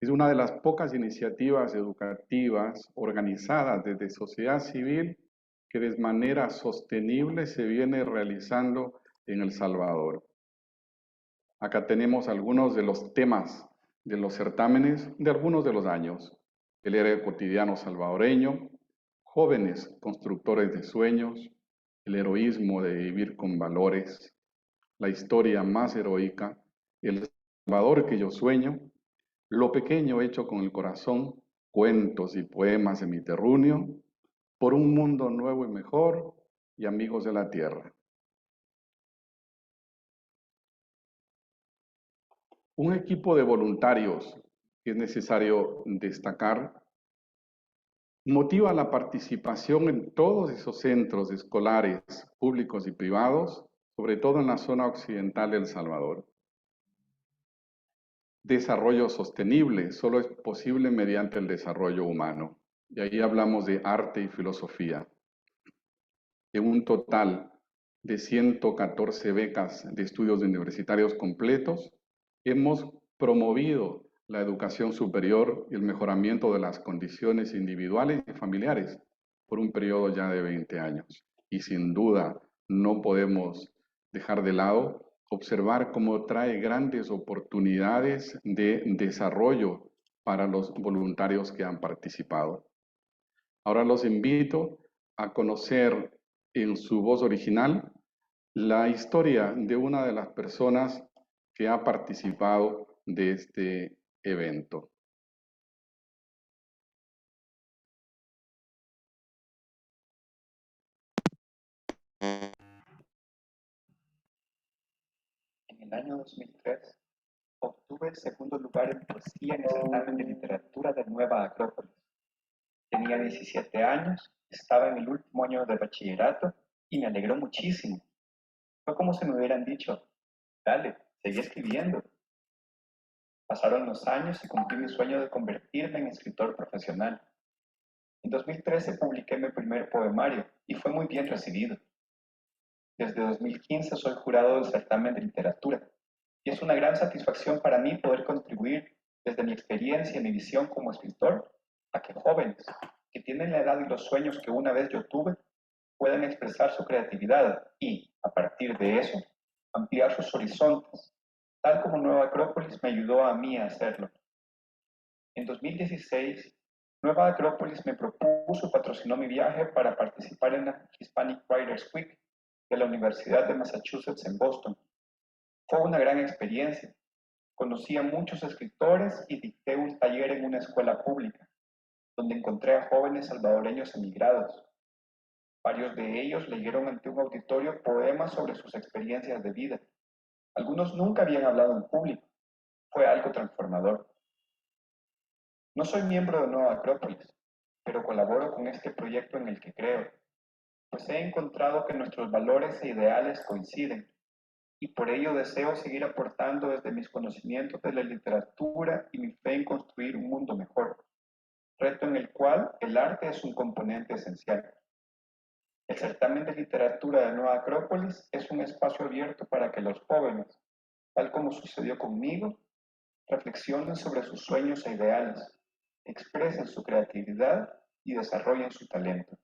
Es una de las pocas iniciativas educativas organizadas desde sociedad civil que de manera sostenible se viene realizando en El Salvador. Acá tenemos algunos de los temas de los certámenes de algunos de los años. El héroe cotidiano salvadoreño, jóvenes constructores de sueños, el heroísmo de vivir con valores, la historia más heroica, el Salvador que yo sueño, lo pequeño hecho con el corazón, cuentos y poemas de mi terruño, por un mundo nuevo y mejor, y amigos de la tierra. Un equipo de voluntarios que es necesario destacar motiva la participación en todos esos centros escolares públicos y privados, sobre todo en la zona occidental de El Salvador. Desarrollo sostenible solo es posible mediante el desarrollo humano. Y ahí hablamos de arte y filosofía. En un total de 114 becas de estudios universitarios completos, hemos promovido la educación superior y el mejoramiento de las condiciones individuales y familiares por un periodo ya de 20 años. Y sin duda no podemos dejar de lado observar cómo trae grandes oportunidades de desarrollo para los voluntarios que han participado. Ahora los invito a conocer en su voz original la historia de una de las personas que ha participado de este evento. En el año 2003, obtuve el segundo lugar en poesía en el certamen de literatura de Nueva Acrópolis. Tenía 17 años, estaba en el último año de bachillerato y me alegró muchísimo. Fue como si me hubieran dicho, dale, seguí escribiendo. Pasaron los años y cumplí mi sueño de convertirme en escritor profesional. En 2013 publiqué mi primer poemario y fue muy bien recibido. Desde 2015 soy jurado del certamen de literatura y es una gran satisfacción para mí poder contribuir desde mi experiencia y mi visión como escritor a que jóvenes que tienen la edad y los sueños que una vez yo tuve puedan expresar su creatividad y, a partir de eso, ampliar sus horizontes, tal como Nueva Acrópolis me ayudó a mí a hacerlo. En 2016, Nueva Acrópolis me propuso y patrocinó mi viaje para participar en la Hispanic Writers Week de la Universidad de Massachusetts en Boston. Fue una gran experiencia. Conocí a muchos escritores y dicté un taller en una escuela pública, donde encontré a jóvenes salvadoreños emigrados. Varios de ellos leyeron ante un auditorio poemas sobre sus experiencias de vida. Algunos nunca habían hablado en público. Fue algo transformador. No soy miembro de Nueva Acrópolis, pero colaboro con este proyecto en el que creo, pues he encontrado que nuestros valores e ideales coinciden, y por ello deseo seguir aportando desde mis conocimientos de la literatura y mi fe en construir un mundo mejor, reto en el cual el arte es un componente esencial. El certamen de literatura de Nueva Acrópolis es un espacio abierto para que los jóvenes, tal como sucedió conmigo, reflexionen sobre sus sueños e ideales, expresen su creatividad y desarrollen su talento.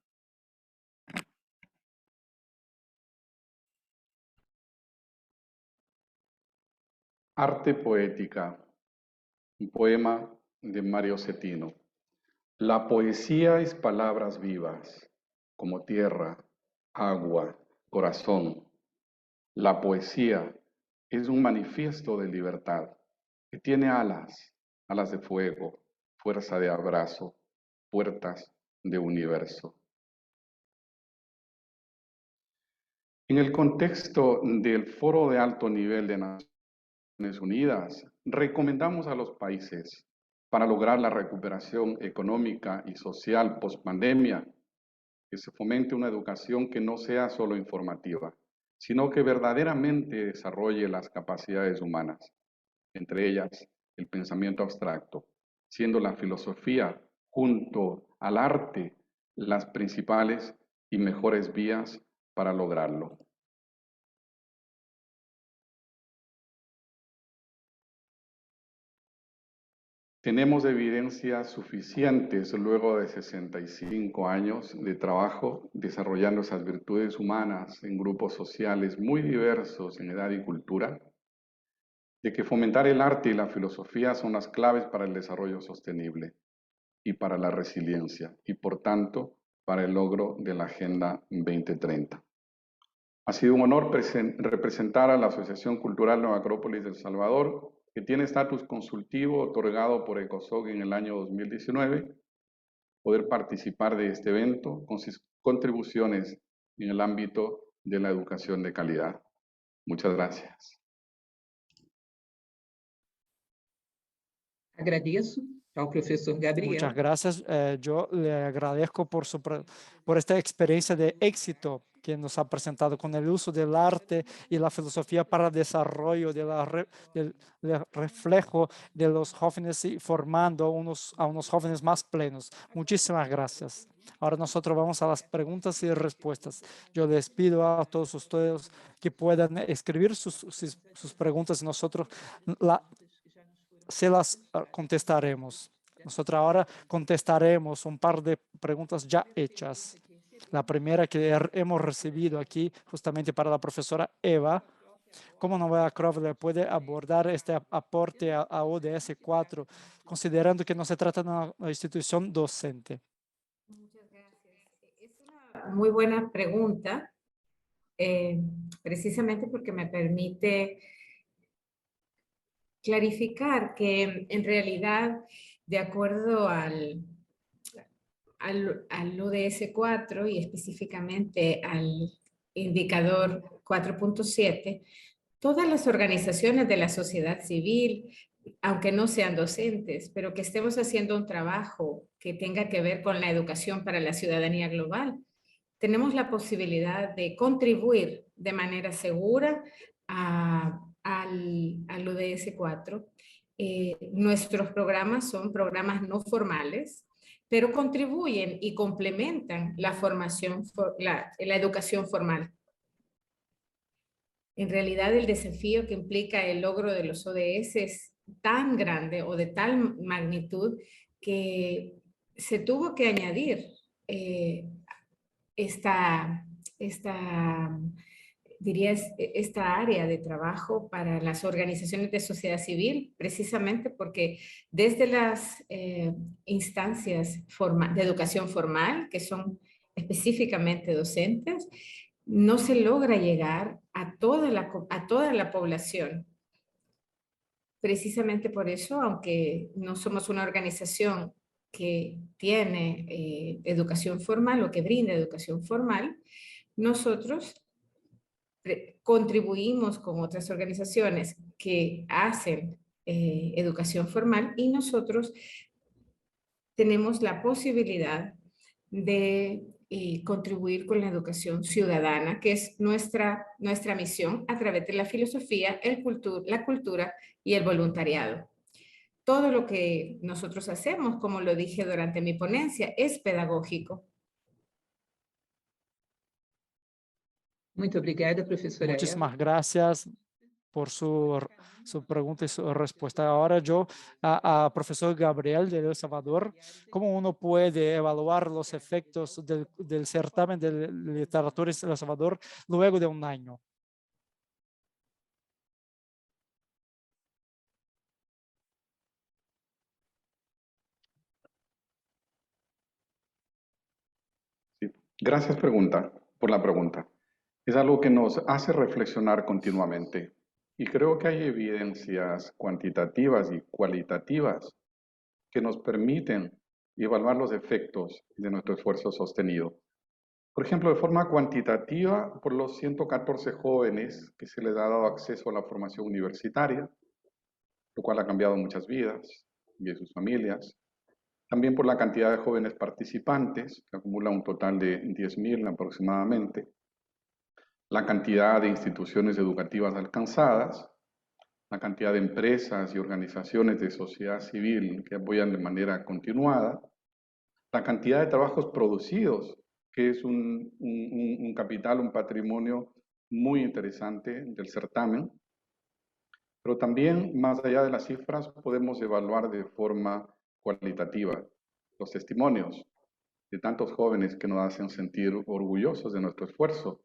Arte poética, un poema de Mario Cetino. La poesía es palabras vivas, como tierra, agua, corazón. La poesía es un manifiesto de libertad que tiene alas, alas de fuego, fuerza de abrazo, puertas de universo. En el contexto del Foro de Alto Nivel de Naciones Unidas, recomendamos a los países para lograr la recuperación económica y social post-pandemia que se fomente una educación que no sea solo informativa, sino que verdaderamente desarrolle las capacidades humanas, entre ellas el pensamiento abstracto, siendo la filosofía junto al arte las principales y mejores vías para lograrlo. Tenemos evidencias suficientes luego de 65 años de trabajo desarrollando esas virtudes humanas en grupos sociales muy diversos en edad y cultura, de que fomentar el arte y la filosofía son las claves para el desarrollo sostenible y para la resiliencia y por tanto para el logro de la Agenda 2030. Ha sido un honor representar a la Asociación Cultural Nueva Acrópolis de El Salvador, que tiene estatus consultivo otorgado por ECOSOC en el año 2019, poder participar de este evento con sus contribuciones en el ámbito de la educación de calidad. Muchas gracias. Agradeço ao professor Gabriel. Muchas gracias. Yo le agradezco por esta experiencia de éxito que nos ha presentado con el uso del arte y la filosofía para el desarrollo del reflejo de los jóvenes y formando a unos jóvenes más plenos. Muchísimas gracias. Ahora nosotros vamos a las preguntas y respuestas. Yo les pido a todos ustedes que puedan escribir sus preguntas y nosotros se las contestaremos. Nosotros ahora contestaremos un par de preguntas ya hechas. La primera que hemos recibido aquí justamente para la profesora Eva. ¿Cómo Nueva Acrópolis puede abordar este aporte a ODS 4, considerando que no se trata de una institución docente? Muchas gracias. Es una muy buena pregunta, precisamente porque me permite clarificar que en realidad, de acuerdo al ODS 4 y específicamente al indicador 4.7, todas las organizaciones de la sociedad civil aunque no sean docentes, pero que estemos haciendo un trabajo que tenga que ver con la educación para la ciudadanía global, tenemos la posibilidad de contribuir de manera segura al ODS 4. Nuestros programas son programas no formales, pero contribuyen y complementan la formación, la educación formal. En realidad, el desafío que implica el logro de los ODS es tan grande o de tal magnitud que se tuvo que añadir esta área de trabajo para las organizaciones de sociedad civil, precisamente porque desde las instancias de educación formal, que son específicamente docentes, no se logra llegar a toda la población. Precisamente por eso, aunque no somos una organización que tiene educación formal o que brinda educación formal, nosotros contribuimos con otras organizaciones que hacen educación formal y nosotros tenemos la posibilidad de contribuir con la educación ciudadana, que es nuestra misión a través de la filosofía, la cultura y el voluntariado. Todo lo que nosotros hacemos, como lo dije durante mi ponencia, es pedagógico. Muito obrigada, professora Eva. Muchísimas gracias por su pregunta y su respuesta. Ahora yo, a profesor Gabriel de El Salvador, ¿cómo uno puede evaluar los efectos del certamen de literatura en El Salvador luego de un año? Sí. Gracias por la pregunta. Es algo que nos hace reflexionar continuamente y creo que hay evidencias cuantitativas y cualitativas que nos permiten evaluar los efectos de nuestro esfuerzo sostenido. Por ejemplo, de forma cuantitativa, por los 114 jóvenes que se les ha dado acceso a la formación universitaria, lo cual ha cambiado muchas vidas y de sus familias. También por la cantidad de jóvenes participantes, que acumula un total de 10.000 aproximadamente. La cantidad de instituciones educativas alcanzadas, la cantidad de empresas y organizaciones de sociedad civil que apoyan de manera continuada, la cantidad de trabajos producidos, que es un capital, un patrimonio muy interesante del certamen. Pero también, más allá de las cifras, podemos evaluar de forma cualitativa los testimonios de tantos jóvenes que nos hacen sentir orgullosos de nuestro esfuerzo,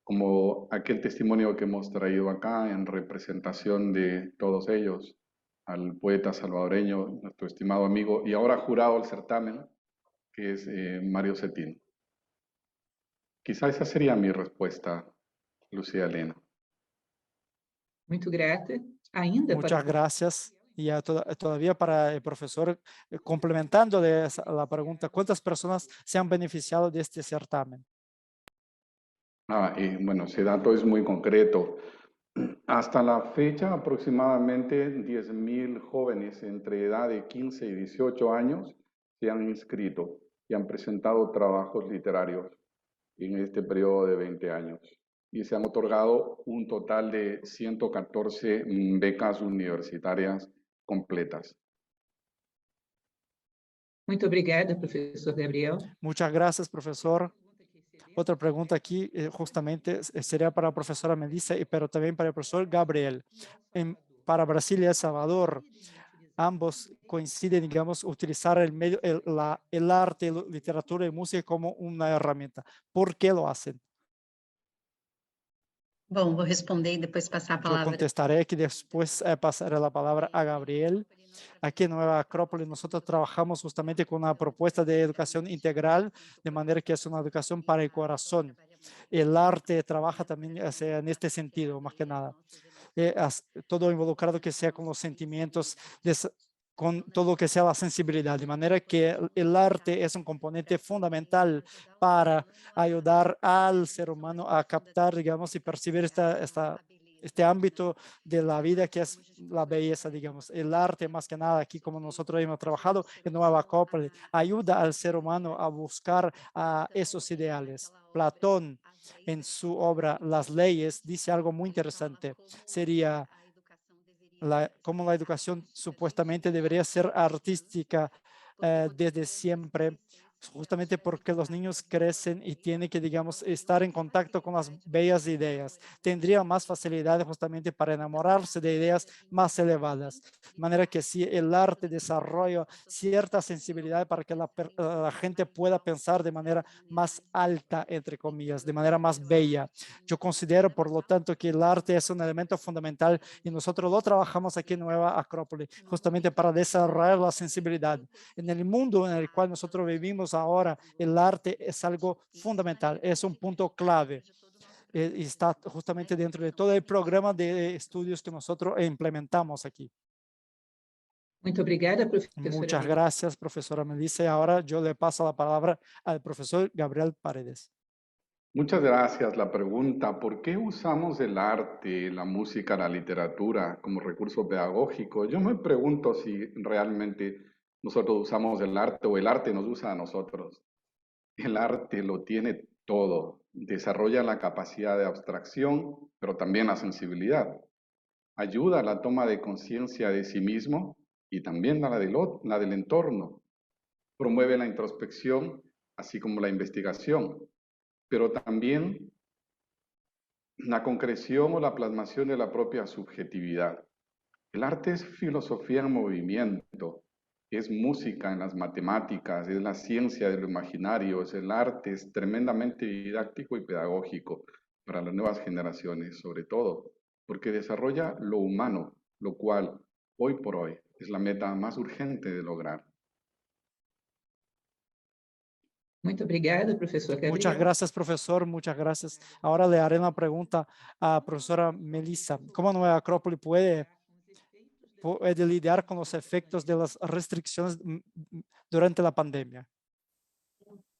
como aquel testimonio que hemos traído acá en representación de todos ellos, al poeta salvadoreño, nuestro estimado amigo y ahora jurado del certamen, que es Mario Cetín. Quizá esa sería mi respuesta, Lucía Elena. Muito grata. Ainda Muchas para... gracias. Y todavía para el profesor, complementando la pregunta, ¿cuántas personas se han beneficiado de este certamen? Bueno, ese dato es muy concreto. Hasta la fecha, aproximadamente 10.000 jóvenes entre edad de 15 y 18 años se han inscrito y han presentado trabajos literarios en este periodo de 20 años. Y se han otorgado un total de 114 becas universitarias completas. Muito obrigada, professor Gabriel. Muchas gracias, profesor. Otra pregunta aquí justamente sería para la profesora Melissa, pero también para el profesor Gabriel. Para Brasil y El Salvador, ambos coinciden, digamos, utilizar el arte, literatura y música como una herramienta. ¿Por qué lo hacen? Bom, vou responder e depois passar a Yo palavra. contestaré que después pasaré la palabra a Gabriel. Aquí en Nueva Acrópolis nosotros trabajamos justamente con una propuesta de educación integral, de manera que es una educación para el corazón. El arte trabaja también en este sentido, más que nada. Todo involucrado que sea con los sentimientos, con todo lo que sea la sensibilidad, de manera que el arte es un componente fundamental para ayudar al ser humano a captar, digamos, y percibir este ámbito de la vida que es la belleza, digamos. El arte, más que nada, aquí como nosotros hemos trabajado en Nueva Acrópoli, ayuda al ser humano a buscar esos ideales. Platón, en su obra Las Leyes, dice algo muy interesante. Sería cómo la educación supuestamente debería ser artística desde siempre, justamente porque los niños crecen y tienen que, digamos, estar en contacto con las bellas ideas. Tendrían más facilidades justamente para enamorarse de ideas más elevadas. De manera que si el arte desarrolla cierta sensibilidad para que la gente pueda pensar de manera más alta, entre comillas, de manera más bella. Yo considero, por lo tanto, que el arte es un elemento fundamental y nosotros lo trabajamos aquí en Nueva Acrópoli, justamente para desarrollar la sensibilidad. En el mundo en el cual nosotros vivimos ahora, el arte es algo fundamental, es un punto clave. Y está justamente dentro de todo el programa de estudios que nosotros implementamos aquí. Muito obrigada, professora Muchas Melissa. gracias, profesora Melissa. Y ahora yo le paso la palabra al profesor Gabriel Paredes. Muchas gracias. La pregunta, ¿por qué usamos el arte, la música, la literatura como recurso pedagógico? Yo me pregunto si realmente nosotros usamos el arte o el arte nos usa a nosotros. El arte lo tiene todo. Desarrolla la capacidad de abstracción, pero también la sensibilidad. Ayuda a la toma de conciencia de sí mismo y también a la del entorno. Promueve la introspección, así como la investigación, pero también la concreción o la plasmación de la propia subjetividad. El arte es filosofía en movimiento, es música en las matemáticas, es la ciencia de lo imaginario, es el arte, es tremendamente didáctico y pedagógico para las nuevas generaciones, sobre todo, porque desarrolla lo humano, lo cual hoy por hoy es la meta más urgente de lograr. Muito obrigada, professor Gabriel. Muchas gracias, profesor. Muchas gracias. Ahora le haré una pregunta a profesora Melissa. ¿Cómo Nueva Acrópoli puede lidiar con los efectos de las restricciones durante la pandemia?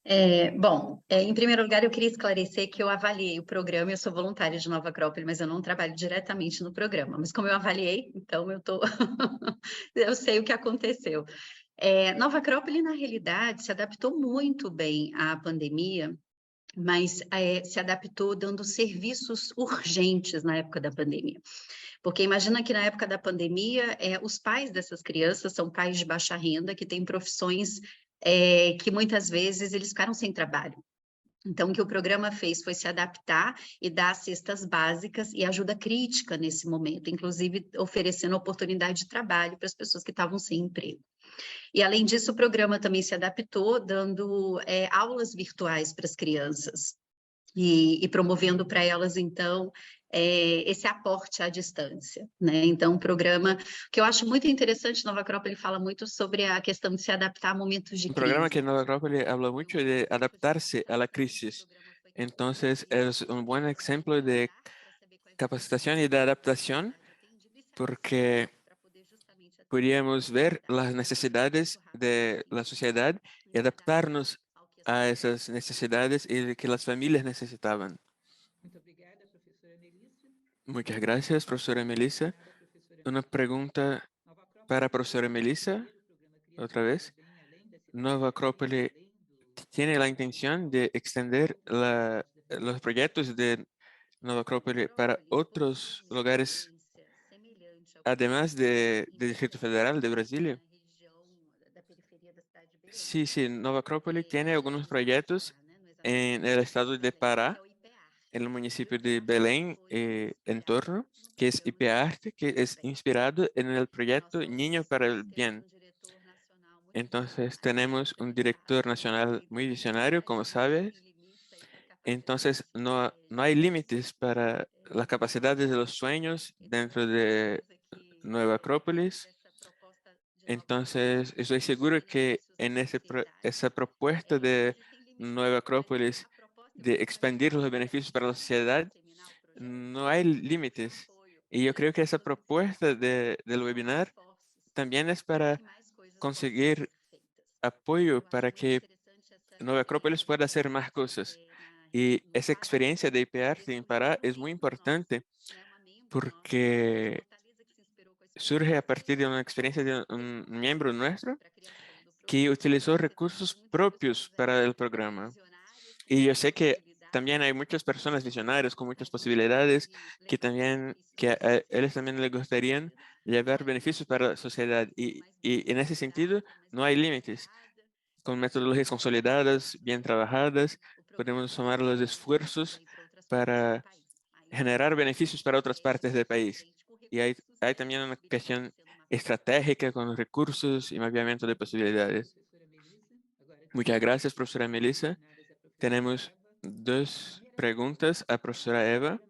Em primeiro lugar, eu queria esclarecer que eu avaliei o programa, eu sou voluntária de Nova Acrópole, mas eu não trabalho diretamente no programa. Mas como eu avaliei, então eu sei o que aconteceu. Nova Acrópole, na realidade, se adaptou muito bem à pandemia, mas se adaptou dando serviços urgentes na época da pandemia. Porque imagina que na época da pandemia, os pais dessas crianças são pais de baixa renda, que têm profissões que muitas vezes eles ficaram sem trabalho. Então, o que o programa fez foi se adaptar e dar cestas básicas e ajuda crítica nesse momento, inclusive oferecendo oportunidade de trabalho para as pessoas que estavam sem emprego. E, além disso, o programa também se adaptou, dando aulas virtuais para as crianças e promovendo para elas, então, esse aporte à distância, né? Então, um programa que eu acho muito interessante, Nova Acrópole fala muito sobre a questão de se adaptar a momentos de Un programa que crise. en Nueva Acrópoli habla mucho de adaptarse a la crisis. Entonces, es un buen ejemplo de capacitación y de adaptación porque podíamos ver las necesidades de la sociedad y adaptarnos a esas necesidades y que las familias necesitaban. Muito obrigada, professora Melissa. Muchas gracias, profesora Melissa. Una pregunta para profesora Melissa, otra vez. Nueva Acrópoli tiene la intención de extender los proyectos de Nueva Acrópoli para otros lugares, además del Distrito Federal de Brasilia. Sí, Nueva Acrópoli tiene algunos proyectos en el estado de Pará, en el municipio de Belém, entorno, que es IPARTE, que es inspirado en el proyecto Niño para el Bien. Entonces tenemos un director nacional muy visionario, como sabes. Entonces no hay límites para las capacidades de los sueños dentro de Nueva Acrópolis. Entonces estoy seguro que en esa propuesta de Nueva Acrópolis de expandir los beneficios para la sociedad, no hay límites. Y yo creo que esa propuesta del webinar también es para conseguir apoyo para que Nueva Acrópolis pueda hacer más cosas. Y esa experiencia de IPARTE en Pará es muy importante porque surge a partir de una experiencia de un miembro nuestro que utilizó recursos propios para el programa. Y yo sé que también hay muchas personas visionarias con muchas posibilidades que a ellos también les gustaría llevar beneficios para la sociedad. Y en ese sentido, no hay límites. Con metodologías consolidadas, bien trabajadas, podemos sumar los esfuerzos para generar beneficios para otras partes del país. Y hay también una cuestión estratégica con recursos y mapeamiento de posibilidades. Muchas gracias, profesora Melissa. Tenemos dos preguntas a profesora Eva.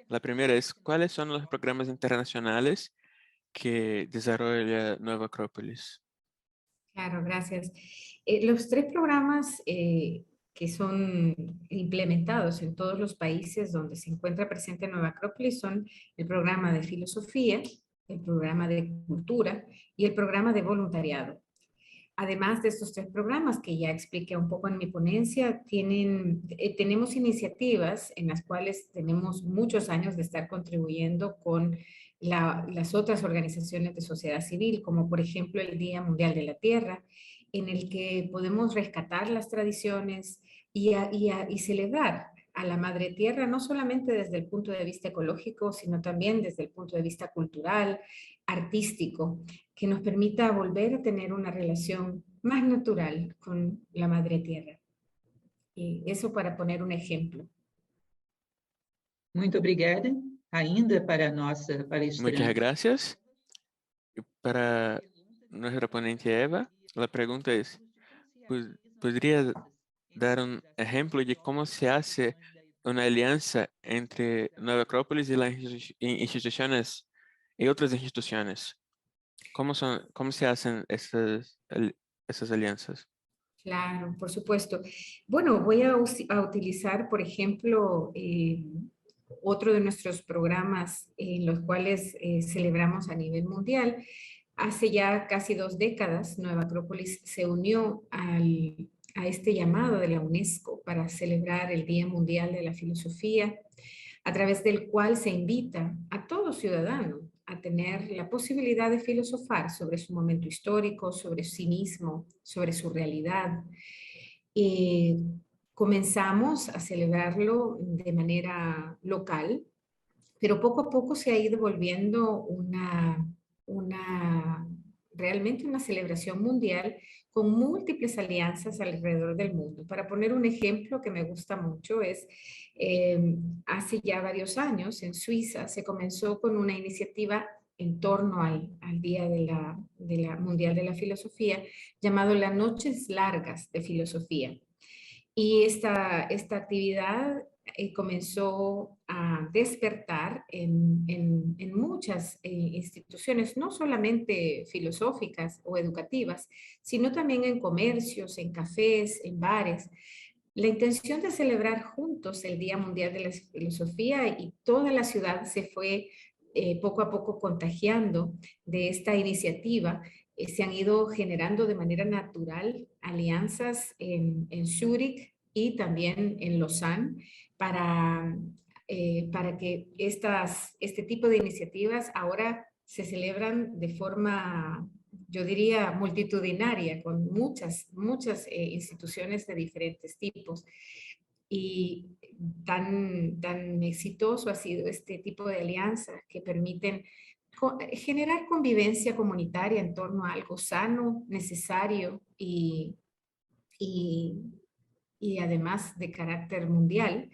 La primera es, ¿cuáles son los programas internacionales que desarrolla Nueva Acrópolis? Claro, gracias. Los tres programas que son implementados en todos los países donde se encuentra presente Nueva Acrópolis son el programa de filosofía, el programa de cultura y el programa de voluntariado. Además de estos tres programas que ya expliqué un poco en mi ponencia, tenemos iniciativas en las cuales tenemos muchos años de estar contribuyendo con las otras organizaciones de sociedad civil, como por ejemplo el Día Mundial de la Tierra, en el que podemos rescatar las tradiciones y celebrar a la Madre Tierra, no solamente desde el punto de vista ecológico, sino también desde el punto de vista cultural, artístico, que nos permita volver a tener una relación más natural con la Madre Tierra. Y eso para poner un ejemplo. Muito obrigada. Ainda para a nossa palestrante. Muchas gracias. Para nuestra ponente Eva, la pregunta es, ¿podría dar un ejemplo de cómo se hace una alianza entre Nueva Acrópolis y las instituciones y otras instituciones? ¿Cómo se hacen esas alianzas? Claro, por supuesto. Bueno, voy a utilizar, por ejemplo, otro de nuestros programas en los cuales celebramos a nivel mundial. Hace ya casi 2 décadas, Nueva Acrópolis se unió a este llamado de la UNESCO para celebrar el Día Mundial de la Filosofía, a través del cual se invita a todo ciudadano a tener la posibilidad de filosofar sobre su momento histórico, sobre sí mismo, sobre su realidad. Comenzamos a celebrarlo de manera local, pero poco a poco se ha ido volviendo realmente una celebración mundial con múltiples alianzas alrededor del mundo. Para poner un ejemplo que me gusta mucho es, hace ya varios años en Suiza se comenzó con una iniciativa en torno al Día de la Mundial de la Filosofía, llamado las Noches Largas de Filosofía. Y esta actividad comenzó a despertar en muchas instituciones, no solamente filosóficas o educativas, sino también en comercios, en cafés, en bares. La intención de celebrar juntos el Día Mundial de la Filosofía, y toda la ciudad se fue poco a poco contagiando de esta iniciativa. Se han ido generando de manera natural alianzas en Zúrich y también en Lausanne para que este tipo de iniciativas ahora se celebran de forma, yo diría, multitudinaria, con muchas instituciones de diferentes tipos. Y tan exitoso ha sido este tipo de alianzas que permiten generar convivencia comunitaria en torno a algo sano, necesario y además de carácter mundial,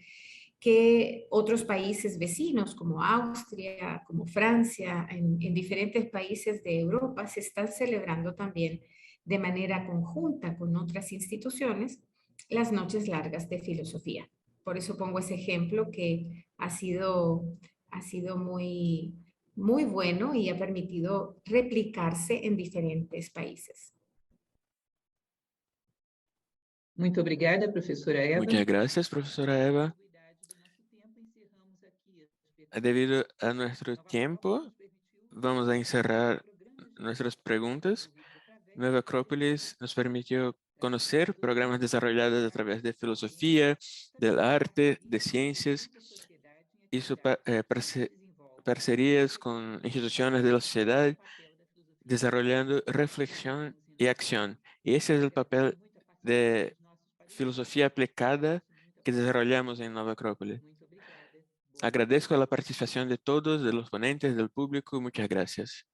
que otros países vecinos como Austria, como Francia, en diferentes países de Europa se están celebrando también de manera conjunta con otras instituciones las noches largas de filosofía. Por eso pongo ese ejemplo que ha sido muy bueno y ha permitido replicarse en diferentes países. Muito obrigada, professora Eva. Muchas gracias, profesora Eva. Debido a nuestro tiempo, vamos a encerrar nuestras preguntas. Nueva Acrópolis nos permitió conocer programas desarrollados a través de filosofía, del arte, de ciencias y su parcerias con instituciones de la sociedad, desarrollando reflexión y acción. Y ese es el papel de filosofía aplicada que desarrollamos en Nova Acrópole. Agradezco la participación de todos, de los ponentes, del público. Muchas gracias.